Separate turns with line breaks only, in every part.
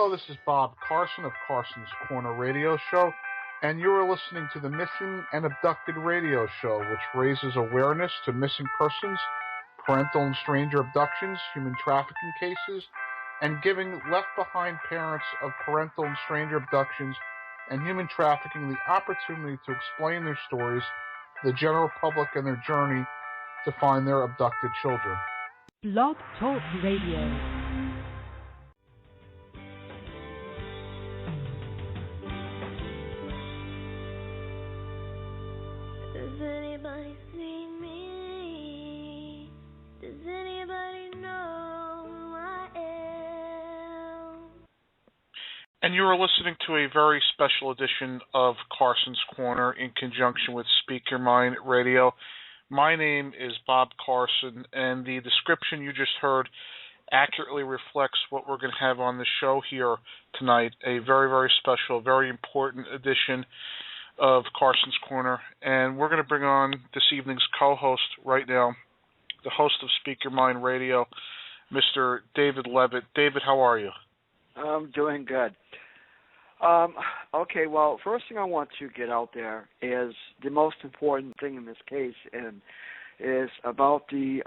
Hello, this is Bob Carson of Carson's Corner Radio Show, and you are listening to the Missing and Abducted Radio Show, which raises awareness to missing persons, parental and stranger abductions, human trafficking cases, and giving left-behind parents of parental and stranger abductions and human trafficking the opportunity to explain their stories to the general public and their journey to find their abducted children.
Blog Talk Radio.
And you are listening to a very special edition of Carson's Corner in conjunction with Speak Your Mind Radio. My name is Bob Carson, and the description you just heard accurately reflects what we're going to have on the show here tonight, a very, very special, very important edition of Carson's Corner. And we're going to bring on this evening's co-host right now, the host of Speak Your Mind Radio, Mr. David Levitt. David, how are you?
I'm doing good. Okay, well, first thing I want to get out there is the most important thing in this case, and is about the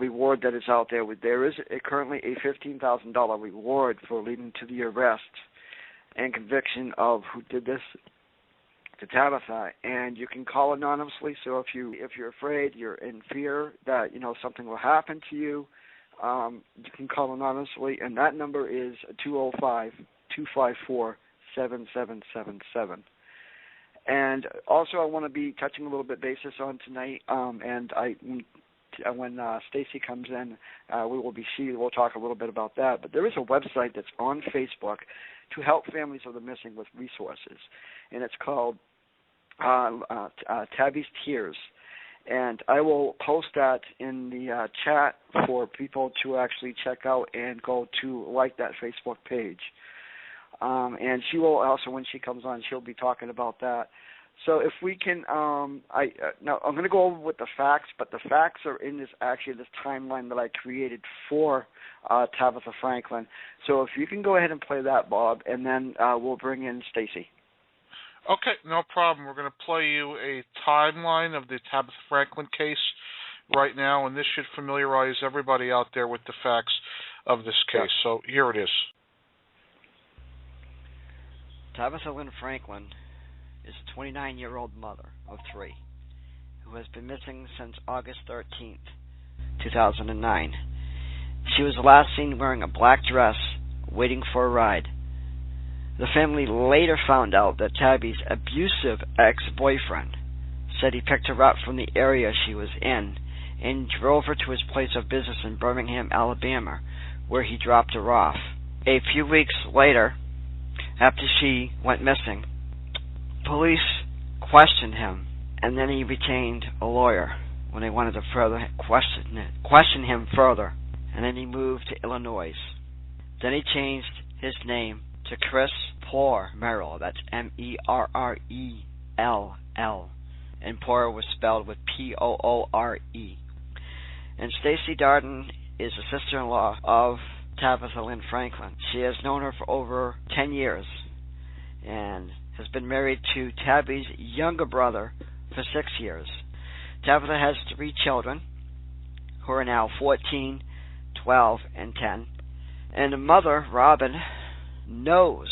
reward that is out there. There is currently a $15,000 reward for leading to the arrest and conviction of who did this to Tabitha, and you can call anonymously. So if you're afraid, you're in fear that something will happen to you, you can call anonymously, and that number is 205-254-7777. And also, I want to be touching a little bit basis on tonight. And when Stacy comes in, we'll talk a little bit about that. But there is a website that's on Facebook to help families of the missing with resources, and it's called Tabby's Tears. And I will post that in the chat for people to actually check out and go to like that Facebook page. And she will also, when she comes on, she'll be talking about that. So if we can, now I'm going to go over with the facts, but the facts are in this timeline that I created for Tabitha Franklin. So if you can go ahead and play that, Bob, and then we'll bring in Stacy.
Okay, no problem. We're going to play you a timeline of the Tabitha Franklin case right now, and this should familiarize everybody out there with the facts of this case. So here it is.
Tabitha Lynn Franklin is a 29-year-old mother of three who has been missing since August 13th, 2009. She was last seen wearing a black dress, waiting for a ride. The family later found out that Tabby's abusive ex-boyfriend said he picked her up from the area she was in and drove her to his place of business in Birmingham, Alabama, where he dropped her off. A few weeks later, after she went missing, police questioned him, and then he retained a lawyer when they wanted to further question him further, and then he moved to Illinois. Then he changed his name to Chris Poore Merrell. That's Merrell, and Poore was spelled with Poore. And Stacey Darden is a sister-in-law of Tabitha Lynn Franklin. She has known her for over 10 years and has been married to Tabby's younger brother for 6 years. Tabitha has 3 children who are now 14, 12, and 10. And the mother, Robin, knows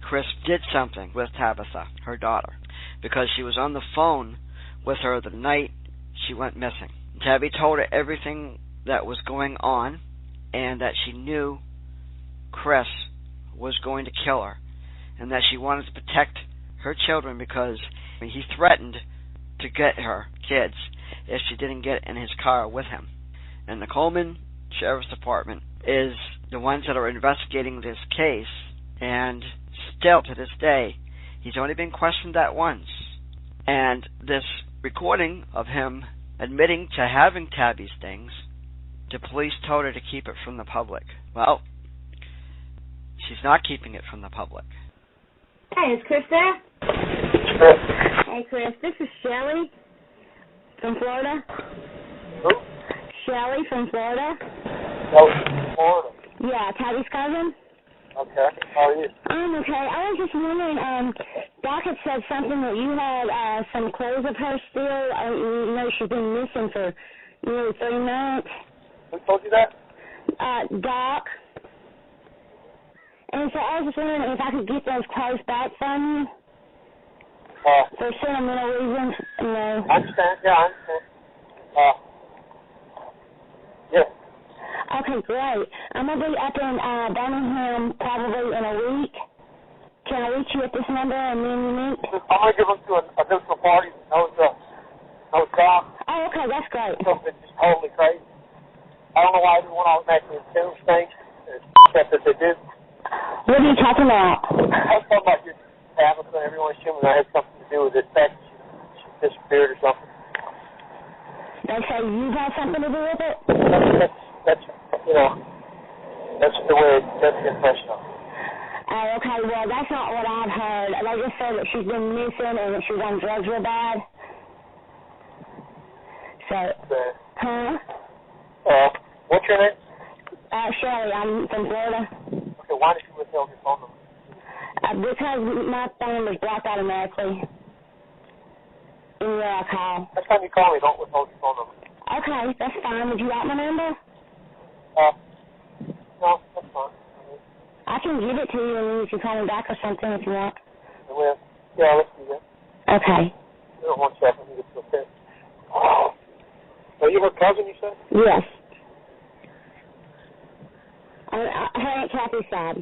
Chris did something with Tabitha, her daughter, because she was on the phone with her the night she went missing. Tabby told her everything that was going on and that she knew Chris was going to kill her and that she wanted to protect her children because he threatened to get her kids if she didn't get in his car with him. And the Coldon Sheriff's Department is the ones that are investigating this case, and still to this day, he's only been questioned that once. And this recording of him admitting to having Tabby's things, the police told her to keep it from the public. Well, she's not keeping it from the public.
Hey, is Chris there? Hey, Chris, this is Shelly from Florida.
Who?
Shelly from Florida.
Oh, Florida.
Yeah, Tabby's cousin.
Okay. How are you?
I'm okay. I was just wondering, Doc had said something that you had some clothes of hers still. You know, she's been missing for nearly 3 months.
Who told you that?
Doc. And so I was just wondering if I could get those clothes back from you. For sentimental reasons, you know.
I understand. Yeah, I understand. Yeah.
Okay, great. I'm going to be up in Birmingham probably in a week. Can I reach you at this number and then you meet?
I'm going to give them to a neutral party. No job.
Oh, okay, that's great.
Something just totally crazy. I don't know why everyone automatically assumes things, except that they do.
What are you talking about?
I was talking about your Tabitha. Everyone assuming that had something to do with this fact she disappeared or something.
They say you had something to do with it?
That's you know, that's the way, that's the impression of it.
Oh, okay, well, that's not what I've heard. They just said that she's been missing and that she's on drugs real bad. So,
What's your name?
Shirley, I'm from Florida.
Okay, why did you withhold your phone number?
Because my phone was blocked automatically. And yeah, I call.
Next time you call me, don't withhold your phone number.
Okay, that's fine. Would you like my number?
No, that's fine.
I can give it to you and you can call me back or something if you want.
Yeah, let's do that.
Okay.
Hold on 1 second. Let me get to a pen. Are you her cousin, you said?
Yes. On her Aunt Kathy's side.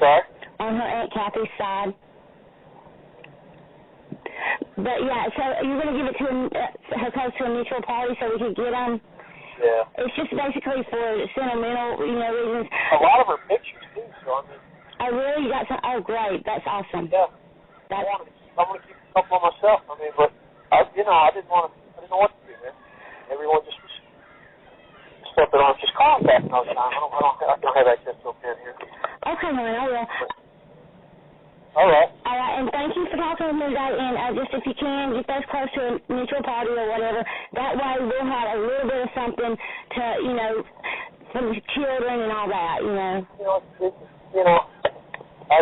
Sorry?
On her Aunt Kathy's side. But yeah, so you're going to give it to her close to a neutral party so we can get them?
Yeah.
It's just basically for sentimental, reasons.
A lot of her pictures, too, so I mean...
Oh, really? You got some? Oh, great. That's awesome.
Yeah. I'm going to keep a couple of myself. I mean, but, I didn't know what to do, man. Everyone just was stepping on. Just call them back another time. I don't have access to a pen here.
Okay, man, I will.
All right.
All right, and thank you for talking with me today. And just if you can, get those close to a neutral party or whatever. That way we'll have a little bit of something to, for the children and all that,
I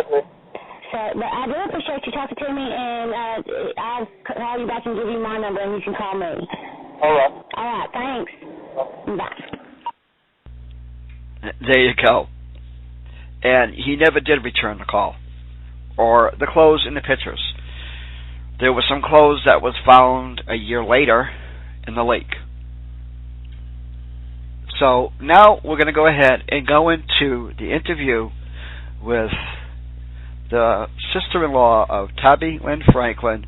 agree.
So, but I do appreciate you talking to me, and I'll call you back and give you my number, and you can call me.
All right.
All right, thanks. Bye.
There you go. And he never did return the call or the clothes in the pictures. There was some clothes that was found a year later in the lake. So now we're going to go ahead and go into the interview with the sister-in-law of Tabby Lynn Franklin.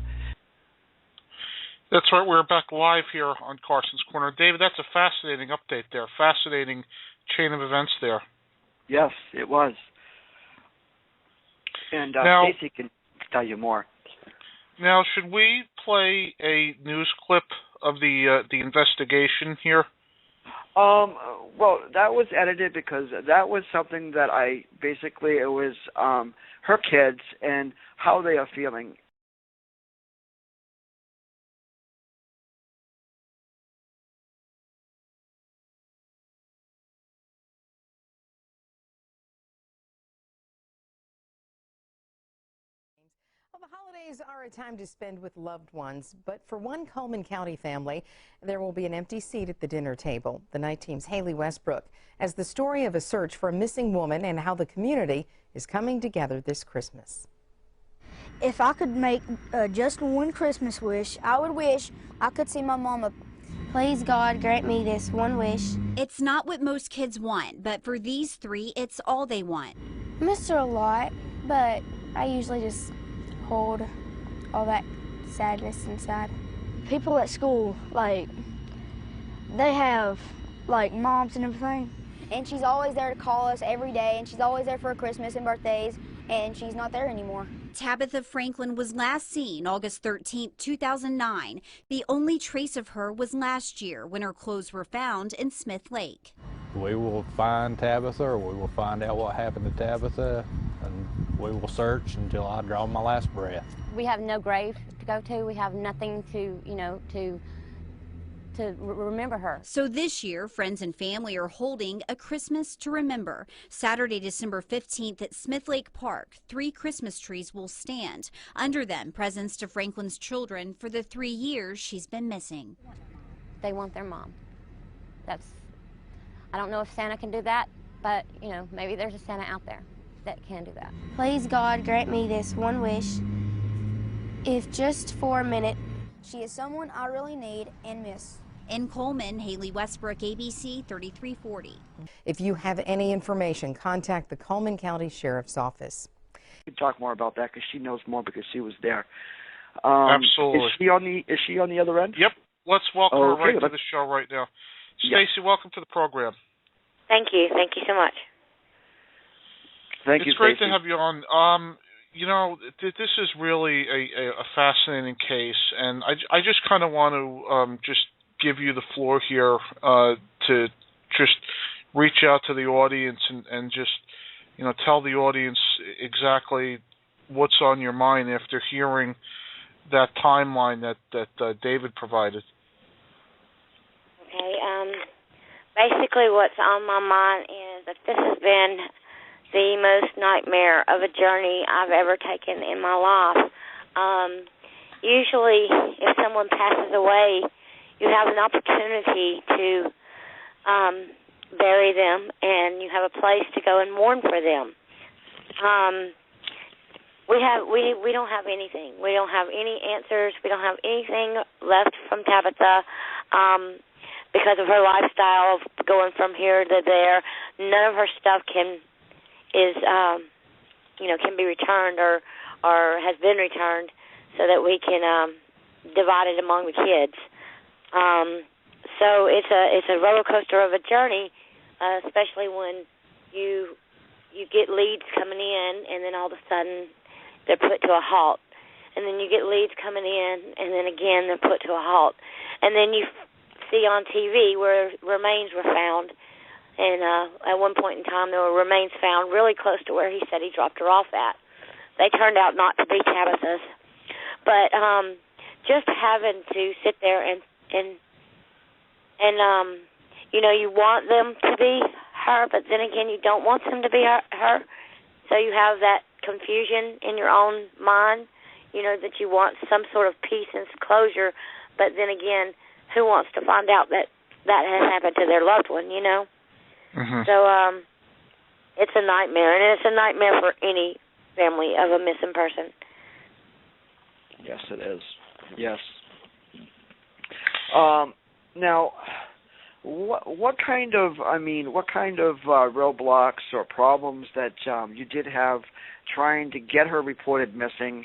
That's right. We're back live here on Carson's Corner. David, that's a fascinating update there. Fascinating chain of events there.
Yes, it was. And
now,
Stacy can tell you more.
Now, should we play a news clip of the investigation here?
Well, that was edited because that was something that it was her kids and how they are feeling.
Well, the holidays are a time to spend with loved ones, but for one Coleman County family, there will be an empty seat at the dinner table. The night team's Haley Westbrook as the story of a search for a missing woman and how the community is coming together this Christmas.
If I could make just one Christmas wish, I would wish I could see my mama.
Please, God, grant me this one wish.
It's not what most kids want, but for these three, it's all they want.
I miss her a lot, but I usually just hold all that sadness inside. People at school, they have, moms and everything.
And she's always there to call us every day, and she's always there for Christmas and birthdays, and she's not there anymore.
Tabitha Franklin was last seen August 13, 2009. The only trace of her was last year when her clothes were found in Smith Lake.
We will find Tabitha, or we will find out what happened to Tabitha, and we will search until I draw my last breath.
We have no grave to go to. We have nothing to
to remember her.
So this year, friends and family are holding a Christmas to remember. Saturday, December 15th at Smith Lake Park, 3 Christmas trees will stand. Under them, presents to Franklin's children for the 3 years she's been missing.
They want their mom. I don't know if Santa can do that, but, you know, maybe there's a Santa out there that can do that.
Please, God, grant me this one wish, if just for a minute. She is someone I really need and miss.
In Coleman, Haley Westbrook, ABC 3340.
If you have any information, contact the Coleman County Sheriff's Office.
We can talk more about that because she knows more because she was there.
Absolutely.
Is she on the other end?
Yep. Let's welcome her right to
let's...
the show right now. Stacy, welcome to the program.
Thank you. Thank you so much.
Thank you,
It's great
Stacey.
to have you on. You know, this is really a fascinating case, and I just kind of want to just give you the floor here to just reach out to the audience and just, you know, tell the audience exactly what's on your mind after hearing that timeline that David provided.
Okay. Basically, what's on my mind is that this has been the most nightmare of a journey I've ever taken in my life. Usually, if someone passes away, you have an opportunity to bury them, and you have a place to go and mourn for them. We don't have anything. We don't have any answers. We don't have anything left from Tabitha. Because of her lifestyle of going from here to there, none of her stuff can be returned or has been returned, so that we can divide it among the kids. So it's a roller coaster of a journey, especially when you get leads coming in, and then all of a sudden they're put to a halt, and then you get leads coming in, and then again they're put to a halt, and then you see on TV where remains were found, and at one point in time there were remains found really close to where he said he dropped her off at. They turned out not to be Tabitha's, but just having to sit there and you know, you want them to be her, but then again you don't want them to be her, so you have that confusion in your own mind, you know, that you want some sort of peace and closure, but then again, who wants to find out that has happened to their loved one, you know?
Mm-hmm.
So it's a nightmare, and it's a nightmare for any family of a missing person.
Yes, it is. Yes. Now, what kind of roadblocks or problems that you did have trying to get her reported missing,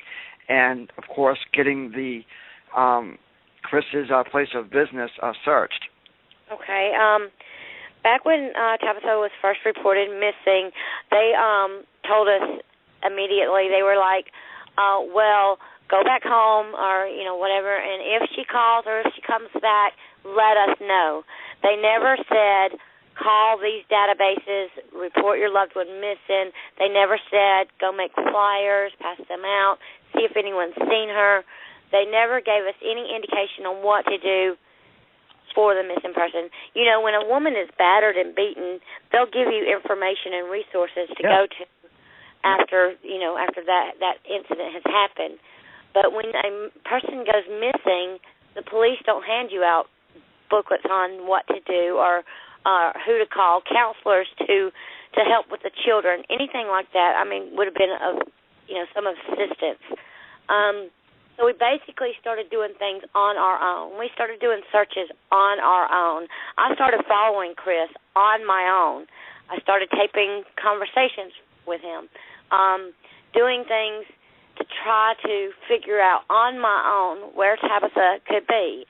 and of course getting the Chris's place of business searched?
Okay. Back when Tabitha was first reported missing, they told us immediately, they were like, well, go back home or, you know, whatever, and if she calls or if she comes back, let us know. They never said, call these databases, report your loved one missing. They never said, go make flyers, pass them out, see if anyone's seen her. They never gave us any indication on what to do for the missing person. You know, when a woman is battered and beaten, they'll give you information and resources to go to after that incident has happened. But when a person goes missing, the police don't hand you out booklets on what to do or who to call, counselors to help with the children, anything like that. I mean, would have been of some assistance. So we basically started doing things on our own. We started doing searches on our own. I started following Chris on my own. I started taping conversations with him, doing things to try to figure out on my own where Tabitha could be.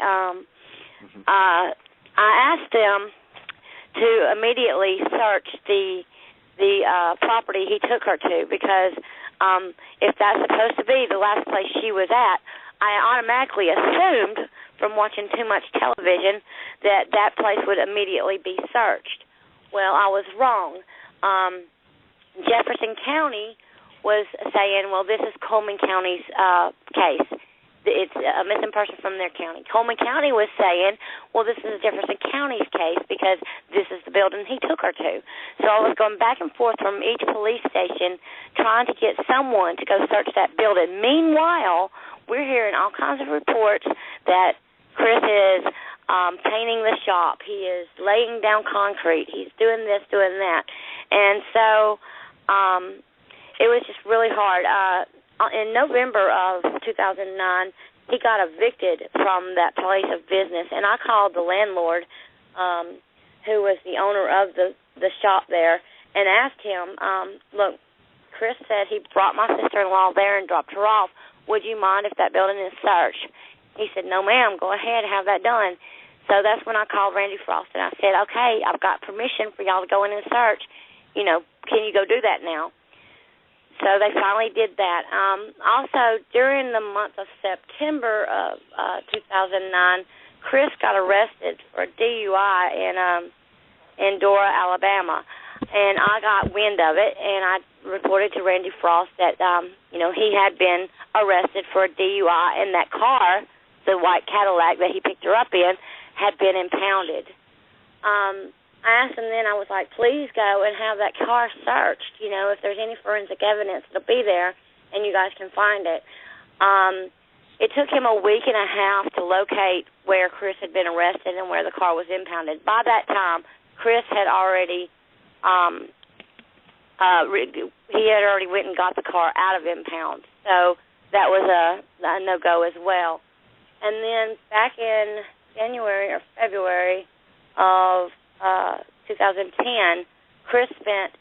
I asked them to immediately search the property he took her to, because if that's supposed to be the last place she was at, I automatically assumed from watching too much television that that place would immediately be searched. Well, I was wrong. Jefferson County was saying, well, this is Coleman County's case. it's a missing person from their county. Coleman County was saying, well, this is a Jefferson County's case because this is the building he took her to. So I was going back and forth from each police station trying to get someone to go search that building. Meanwhile, we're hearing all kinds of reports that Chris is painting the shop. He is laying down concrete. He's doing this, doing that. And so it was just really hard. In November of 2009, he got evicted from that place of business, and I called the landlord, who was the owner of the shop there, and asked him, look, Chris said he brought my sister-in-law there and dropped her off. Would you mind if that building is searched? He said, no, ma'am, go ahead, have that done. So that's when I called Randy Frost, and I said, okay, I've got permission for y'all to go in and search. You know, can you go do that now? So they finally did that. Also, during the month of September of 2009, Chris got arrested for a DUI in Dora, Alabama. And I got wind of it, and I reported to Randy Frost that, he had been arrested for a DUI, and that car, the white Cadillac that he picked her up in, had been impounded. I asked him then, I was like, please go and have that car searched. You know, if there's any forensic evidence, it'll be there, and you guys can find it. It took him a week and a half to locate where Chris had been arrested and where the car was impounded. By that time, Chris had already went and got the car out of impound. So that was a no-go as well. And then back in January or February of 2010, Chris spent,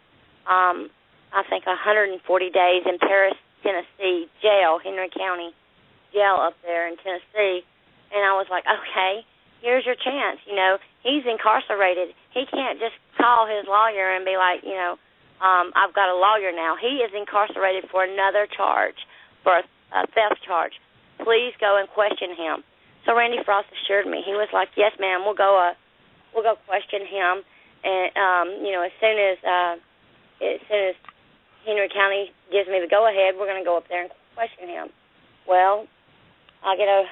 I think, 140 days in Paris, Tennessee jail, Henry County jail up there in Tennessee. And I was like, okay, here's your chance. You know, he's incarcerated. He can't just call his lawyer and be like, I've got a lawyer now. He is incarcerated for another charge, for a theft charge. Please go and question him. So Randy Frost assured me. He was like, yes, ma'am, we'll go question him. And, as soon as Henry County gives me the go-ahead, we're going to go up there and question him. Well, I get a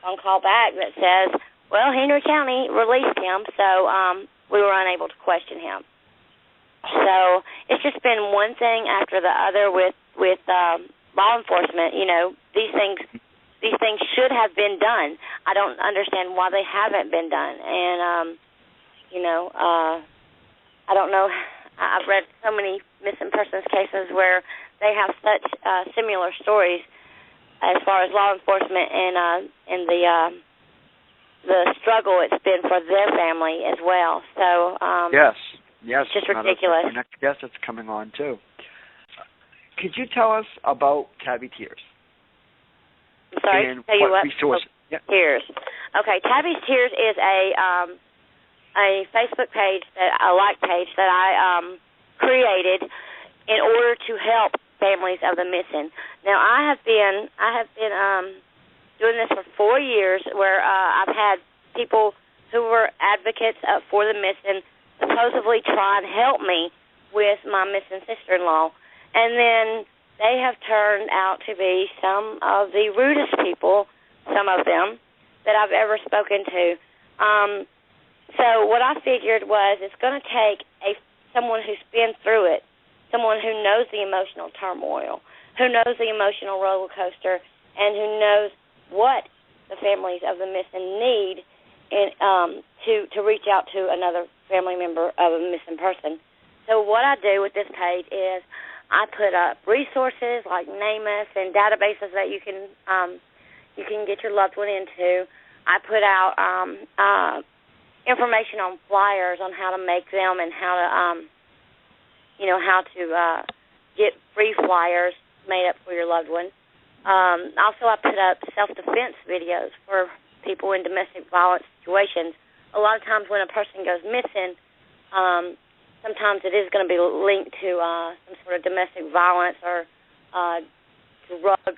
phone call back that says, well, Henry County released him, so we were unable to question him. So it's just been one thing after the other with law enforcement. You know, these things should have been done. I don't understand why they haven't been done. And, I don't know. I've read so many missing persons cases where they have such similar stories as far as law enforcement and the struggle it's been for their family as well. So
yes,
it's just ridiculous.
The next guest that's coming on too. Could you tell us about Tabby Tears?
I'm sorry,
and
tell you what?
Resources?
Oh, Tears. Okay, Tabby's Tears is a Facebook page, a like page that I created in order to help families of the missing. Now, I have been doing this for 4 years, where I've had people who were advocates for the missing supposedly try and help me with my missing sister-in-law, and then they have turned out to be some of the rudest people, some of them, that I've ever spoken to. So what I figured was it's going to take someone who's been through it, someone who knows the emotional turmoil, who knows the emotional roller coaster, and who knows what the families of the missing need to reach out to another family member of a missing person. So what I do with this page is I put up resources like NamUs and databases that you can get your loved one into. I put out information on flyers on how to make them and how to get free flyers made up for your loved one. Also, I put up self-defense videos for people in domestic violence situations. A lot of times when a person goes missing, sometimes it is going to be linked to some sort of domestic violence or drug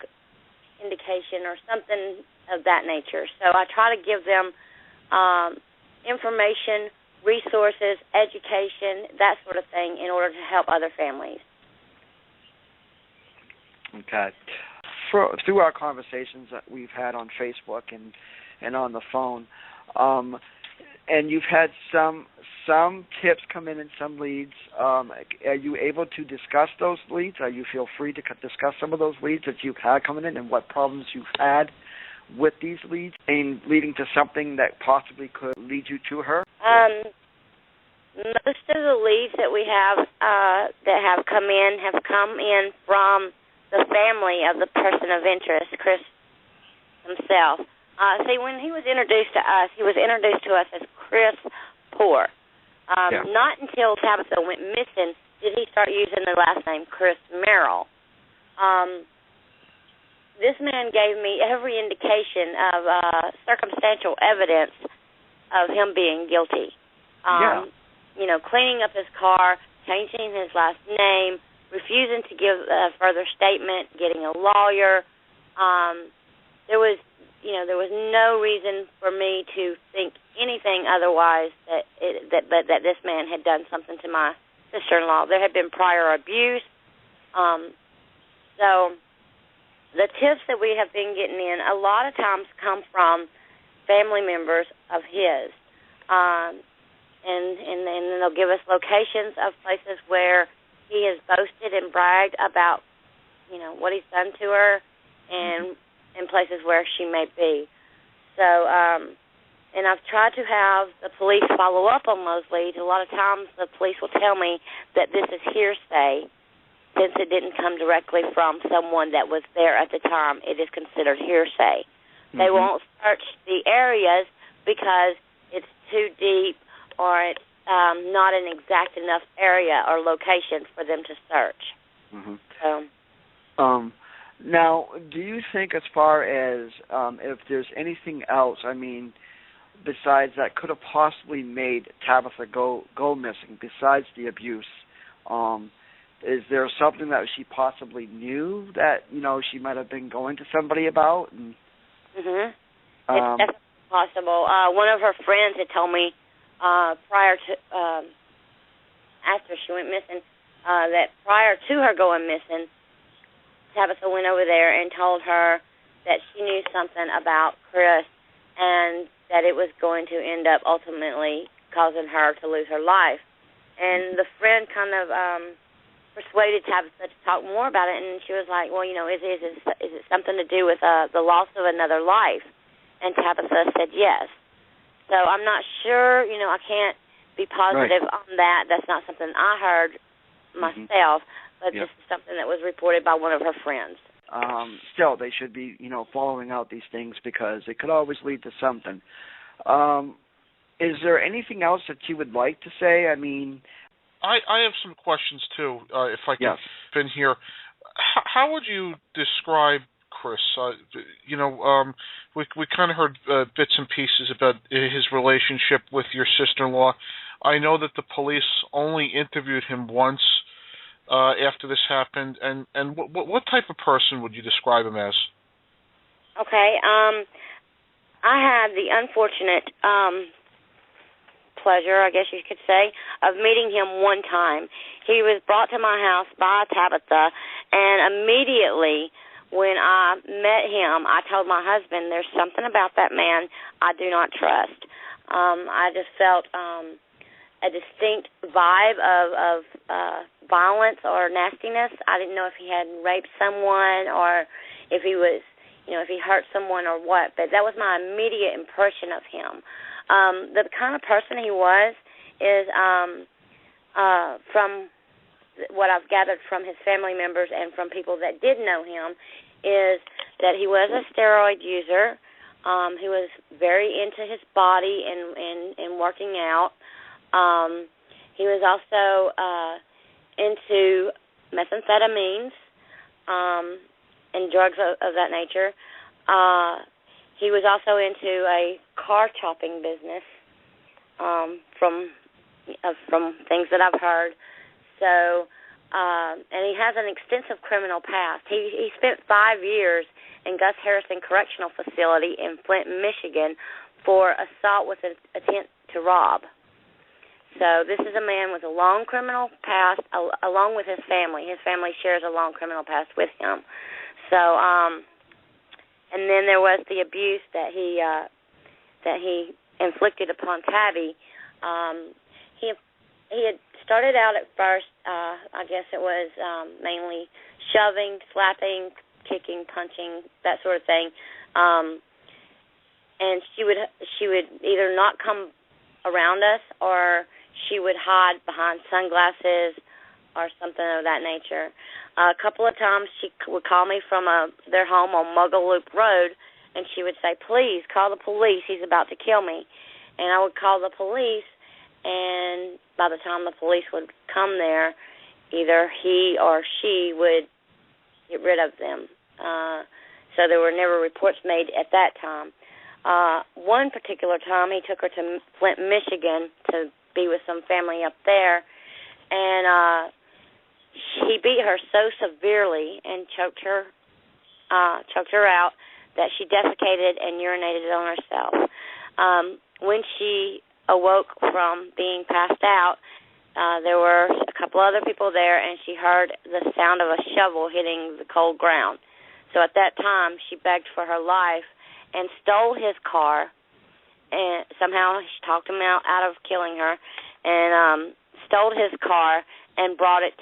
indication or something of that nature. So I try to give them information, resources, education, that sort of thing in order to help other families.
Okay. through our conversations that we've had on Facebook and on the phone, and you've had some tips come in and some leads. Are you able to discuss those leads? Are you feel free to discuss some of those leads that you've had coming in and what problems you've had with these leads and leading to something that possibly could lead you to her?
Most of the leads that we have that have come in from the family of the person of interest, Chris himself. See, when he was introduced to us as Chris Poore. Not until Tabitha went missing did he start using the last name Chris Merrell. This man gave me every indication of circumstantial evidence of him being guilty. You know, cleaning up his car, changing his last name, refusing to give a further statement, getting a lawyer. There was no reason for me to think anything otherwise that this man had done something to my sister-in-law. There had been prior abuse. So the tips that we have been getting in a lot of times come from family members of his. And then they'll give us locations of places where he has boasted and bragged about, you know, what he's done to her and in places where she may be. So, and I've tried to have the police follow up on those leads. A lot of times the police will tell me that this is hearsay since it didn't come directly from someone that was there at the time. It is considered hearsay. They won't search the areas because it's too deep or it's not an exact enough area or location for them to search.
Now, do you think as far as if there's anything else, I mean, besides that could have possibly made Tabitha go missing, besides the abuse, is there something that she possibly knew that, you know, she might have been going to somebody about? And,
it's definitely possible. One of her friends had told me prior to, after she went missing, that prior to her going missing, Tabitha went over there and told her that she knew something about Chris and that it was going to end up ultimately causing her to lose her life. And the friend kind of persuaded Tabitha to talk more about it, and she was like, well, you know, is it something to do with the loss of another life? And Tabitha said yes. So I'm not sure, you know, I can't be positive on that. That's not something I heard myself, but this is something that was reported by one of her friends.
Still, they should be, you know, following out these things because it could always lead to something. Is there anything else that you would like to say? I mean,
I have some questions too, if I can fit in here. How would you describe Chris? You know, we kind of heard bits and pieces about his relationship with your sister-in-law. I know that the police only interviewed him once after this happened, and what type of person would you describe him as?
Okay, I had the unfortunate pleasure, I guess you could say, of meeting him one time. He was brought to my house by Tabitha, and immediately when I met him, I told my husband, there's something about that man I do not trust. I just felt a distinct vibe of violence or nastiness. I didn't know if he had raped someone or if he was, you know, if he hurt someone or what, but that was my immediate impression of him. The kind of person he was is, from what I've gathered from his family members and from people that did know him, is that he was a steroid user. He was very into his body and working out. He was also into methamphetamines and drugs of that nature. He was also into a car chopping business from things that I've heard. So, and he has an extensive criminal past. He spent 5 years in Gus Harrison Correctional Facility in Flint, Michigan for assault with an attempt to rob. So this is a man with a long criminal past, along with his family. His family shares a long criminal past with him. So, and then there was the abuse that he inflicted upon Tabby. He had started out at first, I guess it was mainly shoving, slapping, kicking, punching, that sort of thing. And she would either not come around us, or she would hide behind sunglasses or something of that nature. A couple of times she would call me from their home on Muggle Loop Road, and she would say, "Please call the police. He's about to kill me." And I would call the police, and by the time the police would come there, either he or she would get rid of them. So there were never reports made at that time. One particular time, he took her to Flint, Michigan to be with some family up there, and he beat her so severely and choked her out that she defecated and urinated on herself. When she awoke from being passed out, there were a couple other people there, and she heard the sound of a shovel hitting the cold ground. So at that time, she begged for her life and stole his car, and somehow she talked him out of killing her, and stole his car and brought it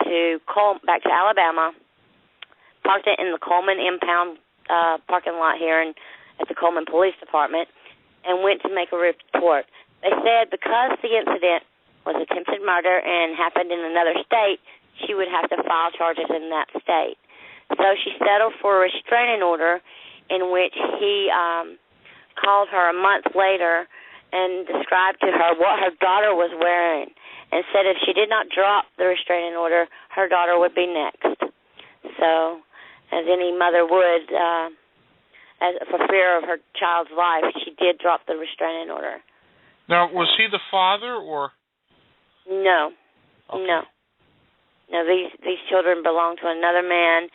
back to Alabama, parked it in the Coleman impound parking lot here at the Coleman Police Department, and went to make a report. They said because the incident was attempted murder and happened in another state, she would have to file charges in that state. So she settled for a restraining order, in which he called her a month later and described to her what her daughter was wearing, and said if she did not drop the restraining order, her daughter would be next. So, as any mother would, for fear of her child's life, she did drop the restraining order.
Now, was he the father, or?
No. Okay. No. No, these children belong to another man.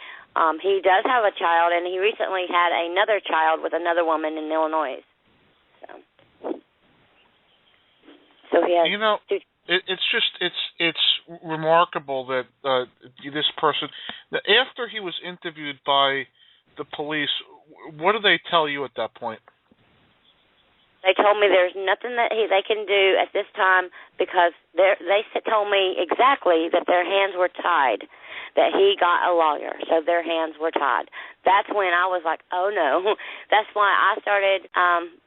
He does have a child, and he recently had another child with another woman in Illinois. So he has.
You know, it's remarkable that this person, after he was interviewed by the police, what did they tell you at that point?
They told me there's nothing that they can do at this time, because they told me exactly that their hands were tied, that he got a lawyer, so their hands were tied. That's when I was like, oh, no. That's why I started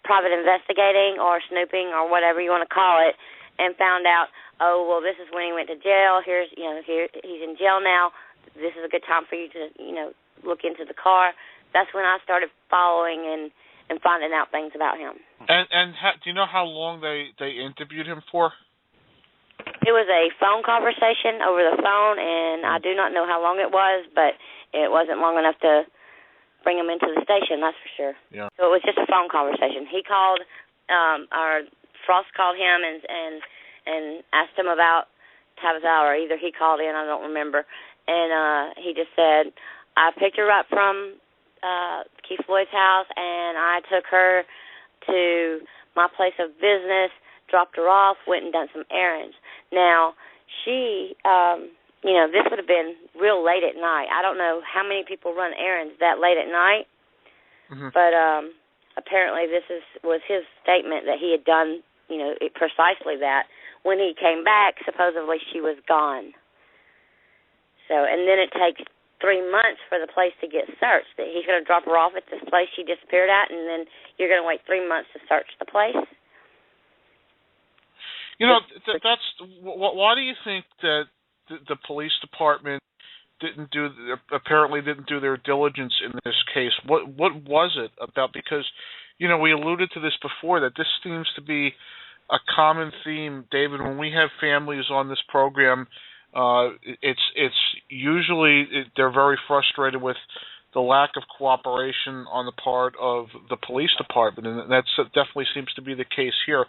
private investigating or snooping or whatever you want to call it, and found out, oh, well, this is when he went to jail. Here he's in jail now. This is a good time for you to, look into the car. That's when I started following and finding out things about him.
And do you know how long they interviewed him for?
It was a phone conversation over the phone, and I do not know how long it was, but it wasn't long enough to bring him into the station, that's for sure.
Yeah.
So it was just a phone conversation. He called, or Frost called him and asked him about Tabitha, or either he called in, I don't remember, and he just said, I picked her up from Keith Floyd's house, and I took her to my place of business, dropped her off, went and done some errands. Now, she, this would have been real late at night. I don't know how many people run errands that late at night, but apparently this was his statement that he had done, precisely that. When he came back, supposedly she was gone. So, and then it takes 3 months for the place to get searched. That he's going to drop her off at this place she disappeared at, and then you're going to wait 3 months to search the place?
That's why do you think that the police department apparently didn't do their diligence in this case? What was it about? Because, we alluded to this before, that this seems to be a common theme, David, when we have families on this program. It's usually they're very frustrated with the lack of cooperation on the part of the police department, and that definitely seems to be the case here.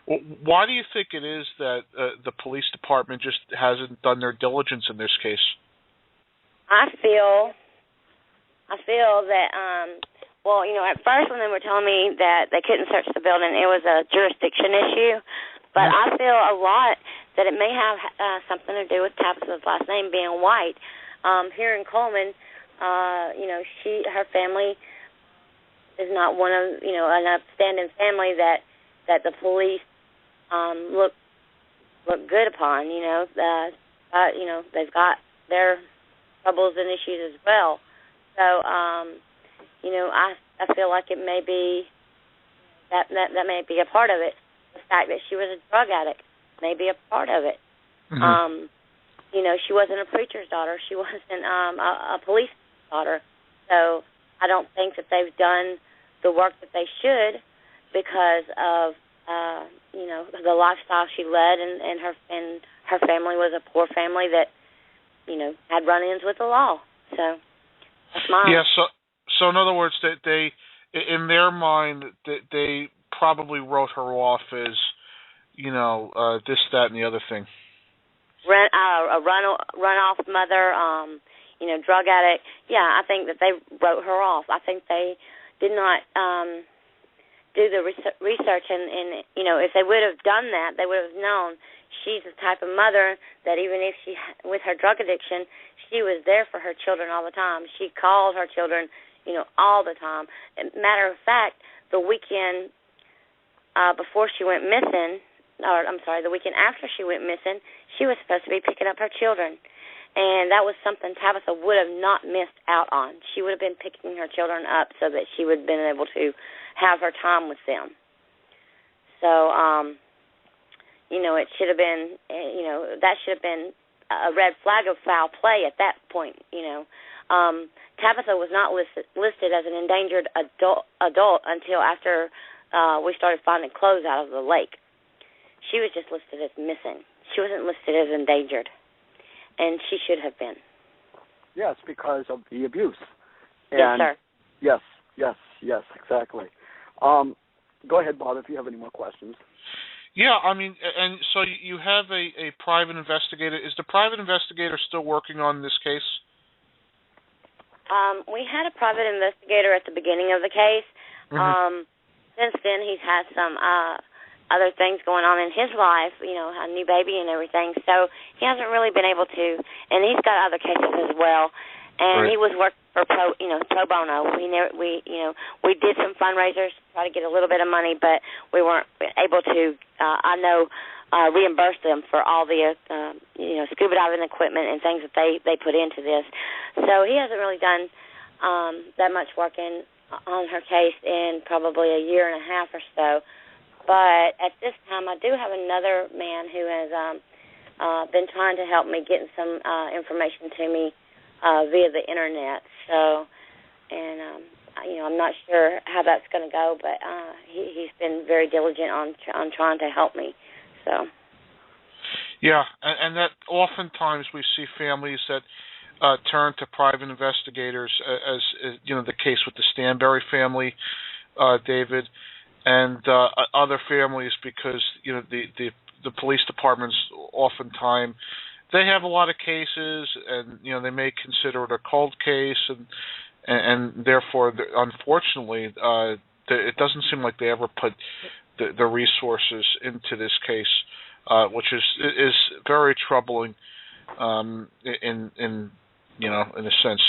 Why do you think it is that the police department just hasn't done their diligence in this case?
I feel that, at first when they were telling me that they couldn't search the building, it was a jurisdiction issue. But I feel a lot that it may have something to do with Tabitha's last name being White. Here in Coleman, her family is not one of, an upstanding family that the police look good upon. They've got their troubles and issues as well. So, I feel like it may be that may be a part of it. The fact that she was a drug addict may be a part of it. Mm-hmm. She wasn't a preacher's daughter. She wasn't a police daughter. So I don't think that they've done the work that they should because of the lifestyle she led, and her family was a poor family that had run-ins with the law. So that's mine.
Yeah. So in other words, they in their mind they probably wrote her off as this, that, and the other thing.
A run-off mother, drug addict. Yeah, I think that they wrote her off. I think they did not do the research, and if they would have done that, they would have known she's the type of mother that even if she, with her drug addiction, she was there for her children all the time. She called her children, all the time. Matter of fact, the weekend before she went missing, the weekend after she went missing, she was supposed to be picking up her children. And that was something Tabitha would have not missed out on. She would have been picking her children up so that she would have been able to have her time with them. So, it should have been, that should have been a red flag of foul play at that point, Tabitha was not listed as an endangered adult until after we started finding clothes out of the lake. She was just listed as missing. She wasn't listed as endangered, and she should have been.
Yes, because of the abuse.
Yes, sir.
Yes, exactly. Go ahead, Bob, if you have any more questions.
Yeah, and so you have a private investigator. Is the private investigator still working on this case?
We had a private investigator at the beginning of the case. Mm-hmm. Since then, he's had some other things going on in his life, a new baby and everything. So he hasn't really been able to, and he's got other cases as well. And right. He was working for pro bono. We did some fundraisers to try to get a little bit of money, but we weren't able to. Reimburse them for all the scuba diving equipment and things that they put into this. So he hasn't really done that much work on her case in probably a year and a half or so. But at this time, I do have another man who has been trying to help me getting some information to me via the internet. So, and I'm not sure how that's going to go, but he's been very diligent on trying to help me. So.
Yeah, and that oftentimes we see families that turn to private investigators, as the case with the Stanberry family, David, and other families, because the police departments oftentimes they have a lot of cases, and they may consider it a cold case, and therefore, unfortunately, it doesn't seem like they ever put the resources into this case, which is very troubling in a sense,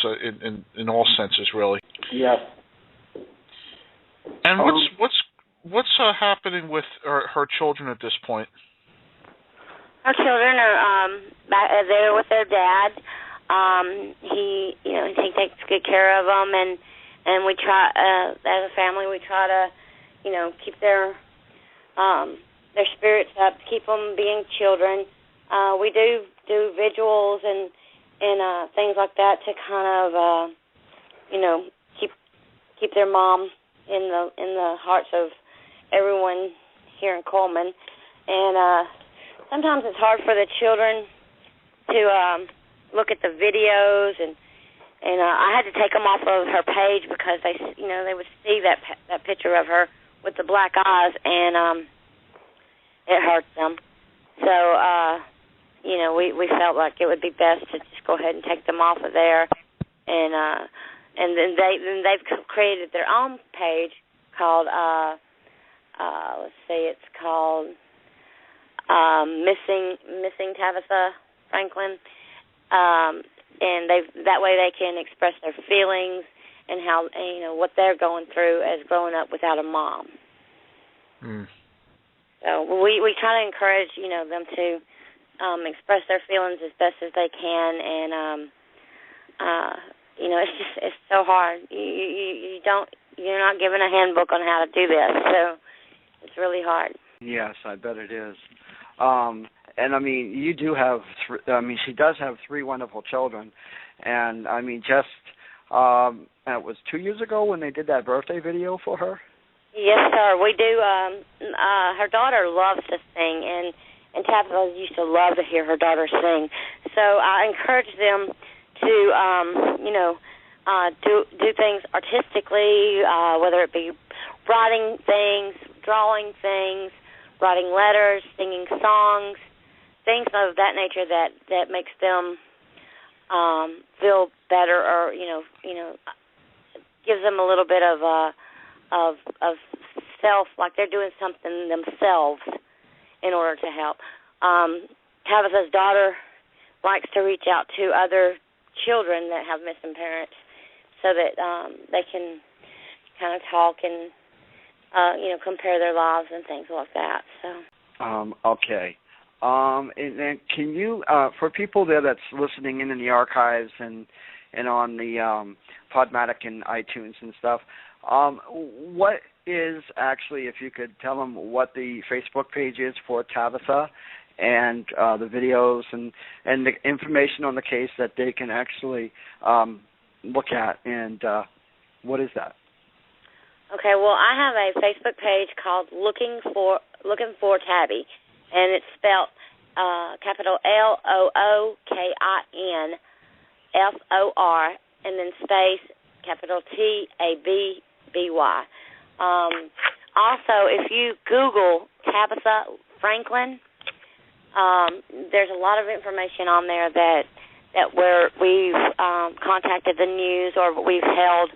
in all senses, really.
Yeah.
And what's happening with her children at this point?
Her children are there with their dad. He takes good care of them, and we try as a family. We try to keep their spirits up, keep them being children. We do vigils and things like that to kind of keep their mom in the hearts of everyone here in Coleman. And sometimes it's hard for the children to look at the videos, and I had to take them off of her page because they would see that picture of her with the black eyes, and it hurts them. So we felt like it would be best to just go ahead and take them off of there, and then they've created their own page called it's called Missing Tabitha Franklin. that way they can express their feelings and how what they're going through as growing up without a mom. So we try to encourage them to express their feelings as best as they can, and it's so hard. You're not given a handbook on how to do this, so it's really hard.
Yes, I bet it is. And I mean, you do have. She does have 3 wonderful children, and I mean, it was 2 years ago when they did that birthday video for her.
Yes, sir. We do. Her daughter loves to sing, and Tabitha used to love to hear her daughter sing. So I encourage them to, do things artistically, whether it be writing things, drawing things, writing letters, singing songs, things of that nature that makes them feel better, or gives them a little bit of self, like they're doing something themselves in order to help. Tabitha's daughter likes to reach out to other children that have missing parents so that they can kind of talk and compare their lives and things like that. So.
Okay. And then can you, for people there that's listening in the archives and on the Podmatic and iTunes and stuff, what is actually, if you could tell them what the Facebook page is for Tabitha and the videos and the information on the case that they can actually look at, and what is that?
Okay, well, I have a Facebook page called Looking for Tabby, and it's spelled capital LOOKINFOR and then space capital TABBY. Also, if you Google Tabitha Franklin, there's a lot of information on there that where we've contacted the news, or we've held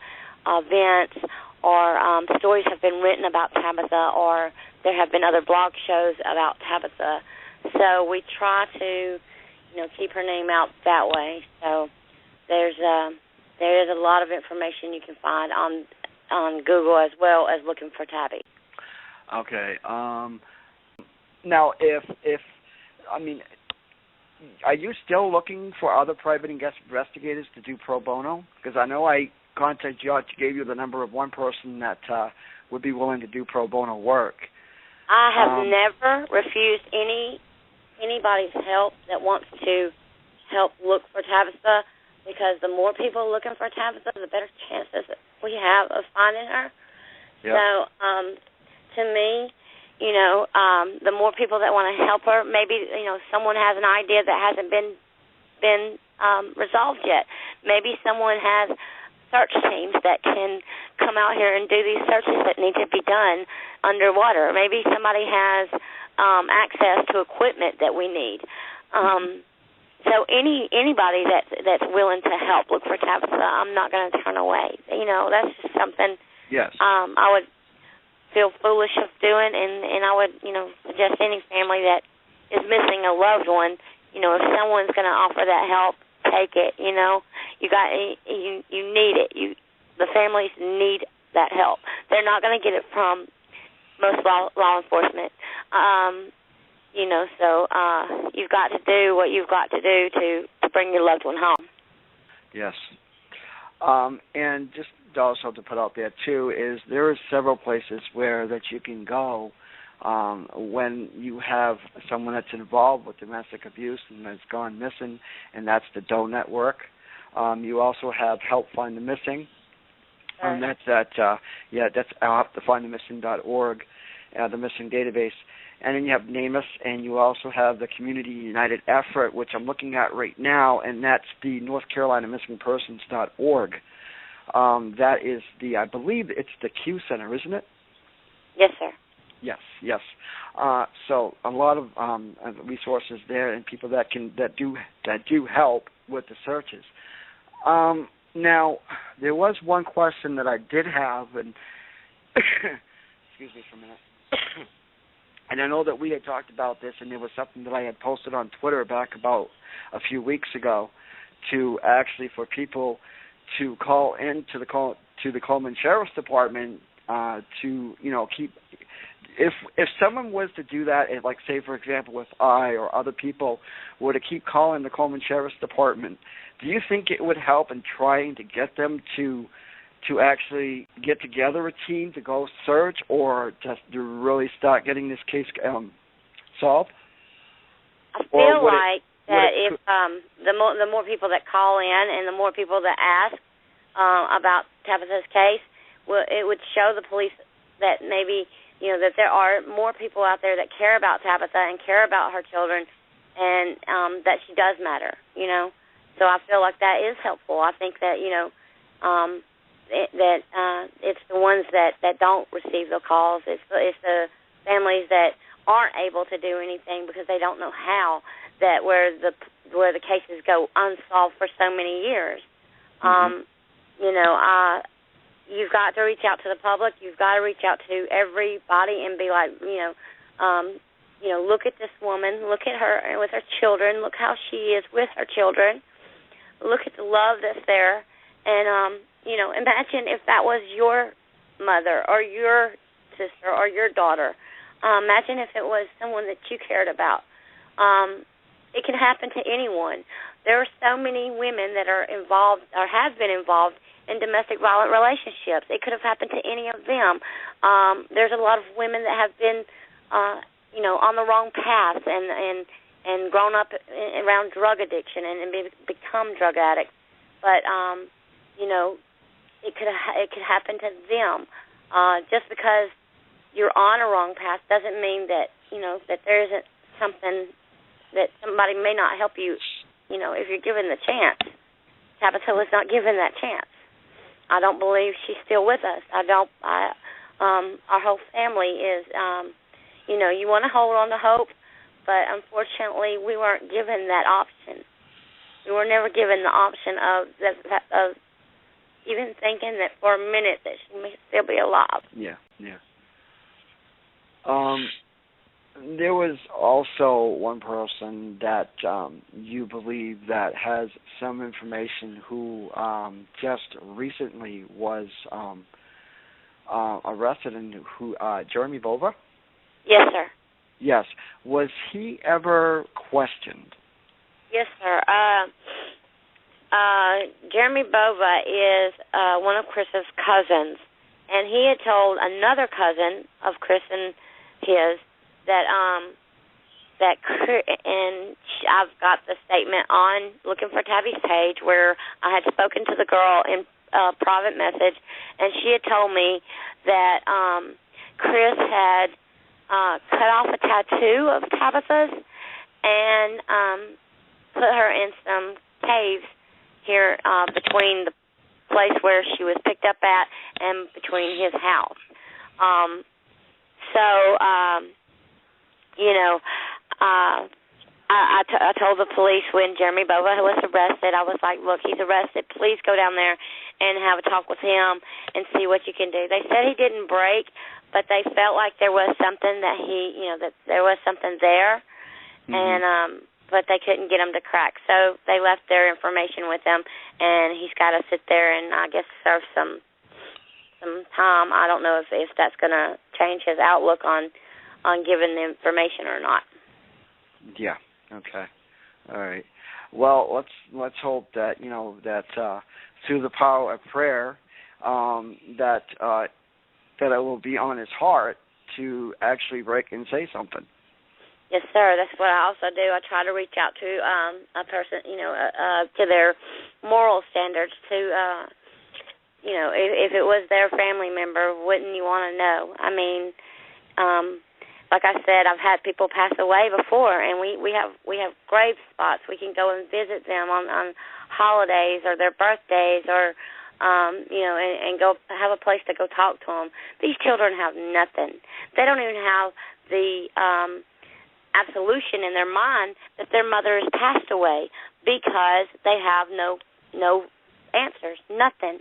events, or stories have been written about Tabitha, or there have been other blog shows about Tabitha. So we try to, keep her name out that way. So there is a lot of information you can find on Google as well as looking for Tabby.
Okay. Now, if are you still looking for other private investigators to do pro bono? Because I know I contacted you, gave you the number of one person that would be willing to do pro bono work.
I have never refused anybody's help that wants to help look for Tabitha, because the more people looking for Tabitha, the better chances we have of finding her. Yep. So, to me, the more people that want to help her, maybe someone has an idea that hasn't been resolved yet. Maybe someone has search teams that can come out here and do these searches that need to be done underwater. Maybe somebody has access to equipment that we need. So anybody that's willing to help look for Tabitha, I'm not going to turn away. That's just something.
Yes.
I would feel foolish of doing, and I would suggest any family that is missing a loved one. If someone's going to offer that help, take it. You need it. The families need that help. They're not going to get it from most law enforcement. So you've got to do what you've got to do to bring your loved one home.
Yes. And just also to put out there, too, is there are several places that you can go when you have someone that's involved with domestic abuse and has gone missing, and that's the DOE Network. You also have Help Find the Missing, and that's at that's helpthefindthemissing.org, the missing database. And then you have NAMUS, and you also have the Community United Effort, which I'm looking at right now, and that's the North Carolina MissingPersons.org. That is I believe it's the Q Center, isn't it?
Yes, sir.
Yes. So a lot of resources there, and people that do help with the searches. Now, there was one question that I did have, and excuse me for a minute. And I know that we had talked about this, and there was something that I had posted on Twitter back about a few weeks ago to actually for people to call in to the Coleman Sheriff's Department to keep. If someone was to do that, like say for example, if I or other people were to keep calling the Coleman Sheriff's Department, do you think it would help in trying to get them to actually get together a team to go search, or just to really start getting this case solved?
I feel like if the more people that call in and the more people that ask about Tabitha's case, it would show the police that maybe that there are more people out there that care about Tabitha and care about her children, and that she does matter. So I feel like that is helpful. I think that it's the ones that don't receive the calls. It's the families that aren't able to do anything because they don't know how. That where the cases go unsolved for so many years. You've got to reach out to the public. You've got to reach out to everybody and be like, look at this woman. Look at her with her children. Look how she is with her children. Look at the love that's there. And, imagine if that was your mother or your sister or your daughter. Imagine if it was someone that you cared about. It can happen to anyone. There are so many women that are involved or have been involved in domestic violent relationships. It could have happened to any of them. There's a lot of women that have been, on the wrong path and grown up around drug addiction and become drug addicts. But it could happen to them. Just because you're on a wrong path doesn't mean that that there isn't something that somebody may not help you. If you're given the chance. Tabitha was not given that chance. I don't believe she's still with us. Our whole family is, you want to hold on to hope, but unfortunately we weren't given that option. We were never given the option of even thinking that for a minute that she may still be alive.
Yeah. There was also one person that you believe that has some information who just recently was arrested, and who Jeremy Bova?
Yes, sir.
Yes. Was he ever questioned?
Yes, sir. Jeremy Bova is one of Chris's cousins, and he had told another cousin of Chris and his that and I've got the statement on Looking for Tabby's page where I had spoken to the girl in a private message, and she had told me that Chris had cut off a tattoo of Tabitha's and put her in some caves here between the place where she was picked up at and between his house. I told the police when Jeremy Bova was arrested, I was like, look, he's arrested. Please go down there and have a talk with him and see what you can do. They said he didn't break, but they felt like there was something that that there was something there, and but they couldn't get him to crack. So they left their information with him, and he's got to sit there and I guess serve some time. I don't know if that's going to change his outlook on giving the information or not.
Yeah. Okay. All right. Well, let's hope that through the power of prayer, that it will be on his heart to actually break and say something.
Yes, sir. That's what I also do. I try to reach out to a person, to their moral standards. To, if it was their family member, wouldn't you want to know? I mean, like I said, I've had people pass away before, and we have grave spots. We can go and visit them on holidays or their birthdays, or and go have a place to go talk to them. These children have nothing. They don't even have the absolution in their mind that their mother has passed away because they have no answers, nothing.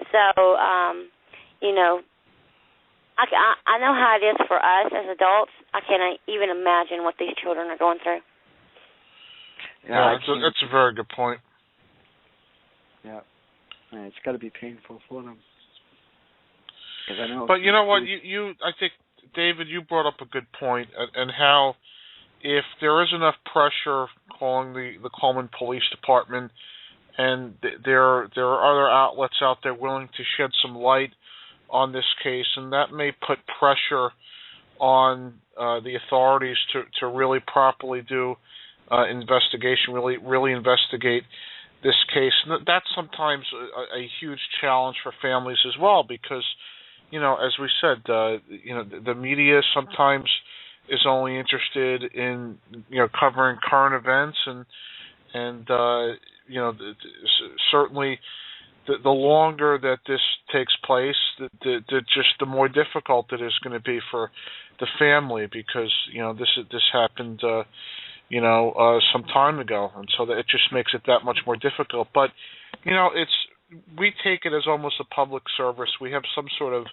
So, I know how it is for us as adults. I can't even imagine what these children are going through.
Yeah, that's a very good point.
Yeah. And it's got to be painful for them. I know.
But you know what? I think, David, you brought up a good point, and how if there is enough pressure calling the Coleman Police Department, and there are other outlets out there willing to shed some light on this case, and that may put pressure on the authorities to really properly do investigation, really investigate this case. And that's sometimes a huge challenge for families as well, because, as we said, the media sometimes is only interested in covering current events, and certainly the longer that this takes place, the more difficult it is going to be for the family, because this happened some time ago, and so that it just makes it that much more difficult. But we take it as almost a public service. We have some sort of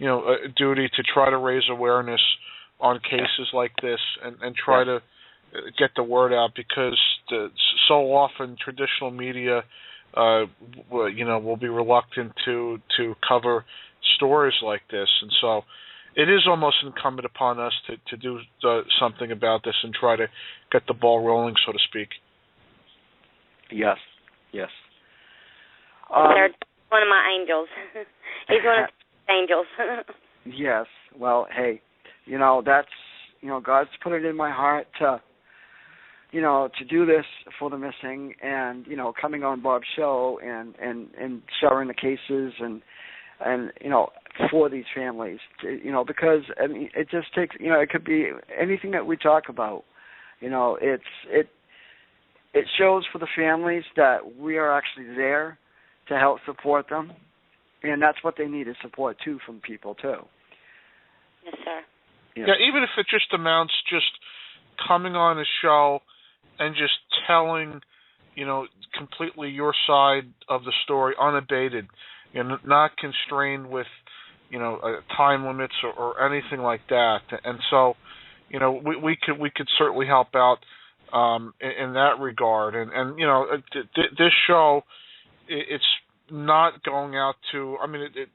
a duty to try to raise awareness on cases like this, and try to get the word out, because so often traditional media will be reluctant to cover stories like this, and so it is almost incumbent upon us to do something about this and try to get the ball rolling, so to speak.
Yes.
They're one of my angels. He's one of the angels.
Yes. Well, hey, that's God's put it in my heart to do this for the missing, and coming on Bob's show and sharing the cases and for these families, because it just takes, it could be anything that we talk about. It shows for the families that we are actually there to help support them, and that's what they need, is support too from people too.
Yes, sir.
Yeah, even if it just amounts just coming on a show and just telling, completely your side of the story, unabated, not constrained with, time limits or anything like that. And so, we could certainly help out in that regard. And this show, it's not going out to,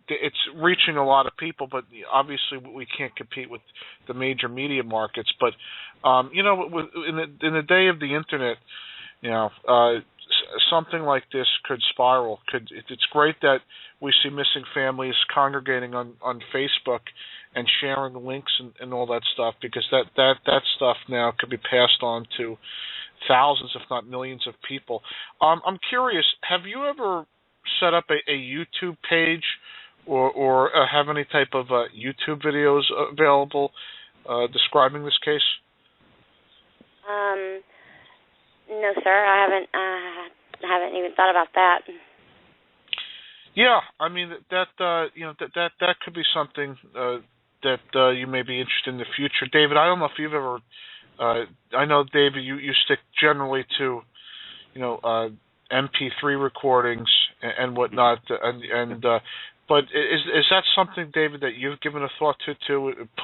it's reaching a lot of people, but obviously we can't compete with the major media markets. But in the day of the internet, something like this could spiral. It's great that we see missing families congregating on Facebook and sharing links and all that stuff, because that stuff now could be passed on to thousands, if not millions, of people. I'm curious, have you ever set up a YouTube page or have any type of YouTube videos available describing this case?
No, sir. I haven't even thought about that.
Yeah, that could be something that you may be interested in the future. David, I don't know if you've ever. I know, David, you stick generally to, MP3 recordings and whatnot, but is that something, David, that you've given a thought to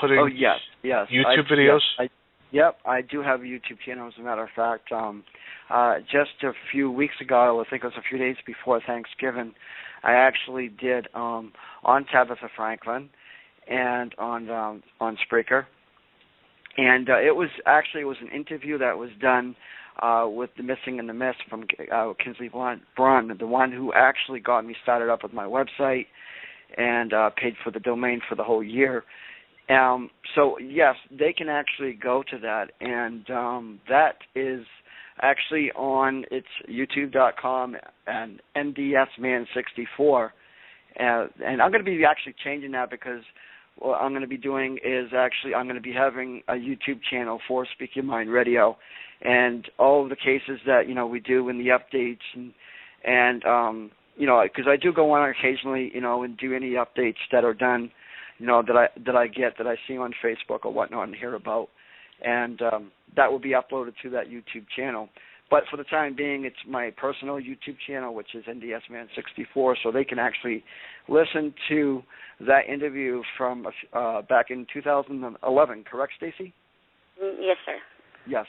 putting?
Oh, yes.
YouTube videos?
Yep, I do have a YouTube channel, as a matter of fact. Just a few weeks ago, I think it was a few days before Thanksgiving, I actually did on Tabitha Franklin and on Spreaker. And it was an interview that was done with the Missing and the Miss from Kinsley Brunn, the one who actually got me started up with my website and paid for the domain for the whole year. So, yes, they can actually go to that, and that is actually on, it's youtube.com and ndsman64. And I'm going to be actually changing that, because what I'm going to be doing is I'm going to be having a YouTube channel for Speak Your Mind Radio, and all of the cases that, we do in the updates, and because I do go on occasionally, and do any updates that are done, that I see on Facebook or whatnot and hear about, and that will be uploaded to that YouTube channel. But for the time being, it's my personal YouTube channel, which is NDSman64, so they can actually listen to that interview from back in 2011. Correct, Stacy?
Yes, sir.
Yes,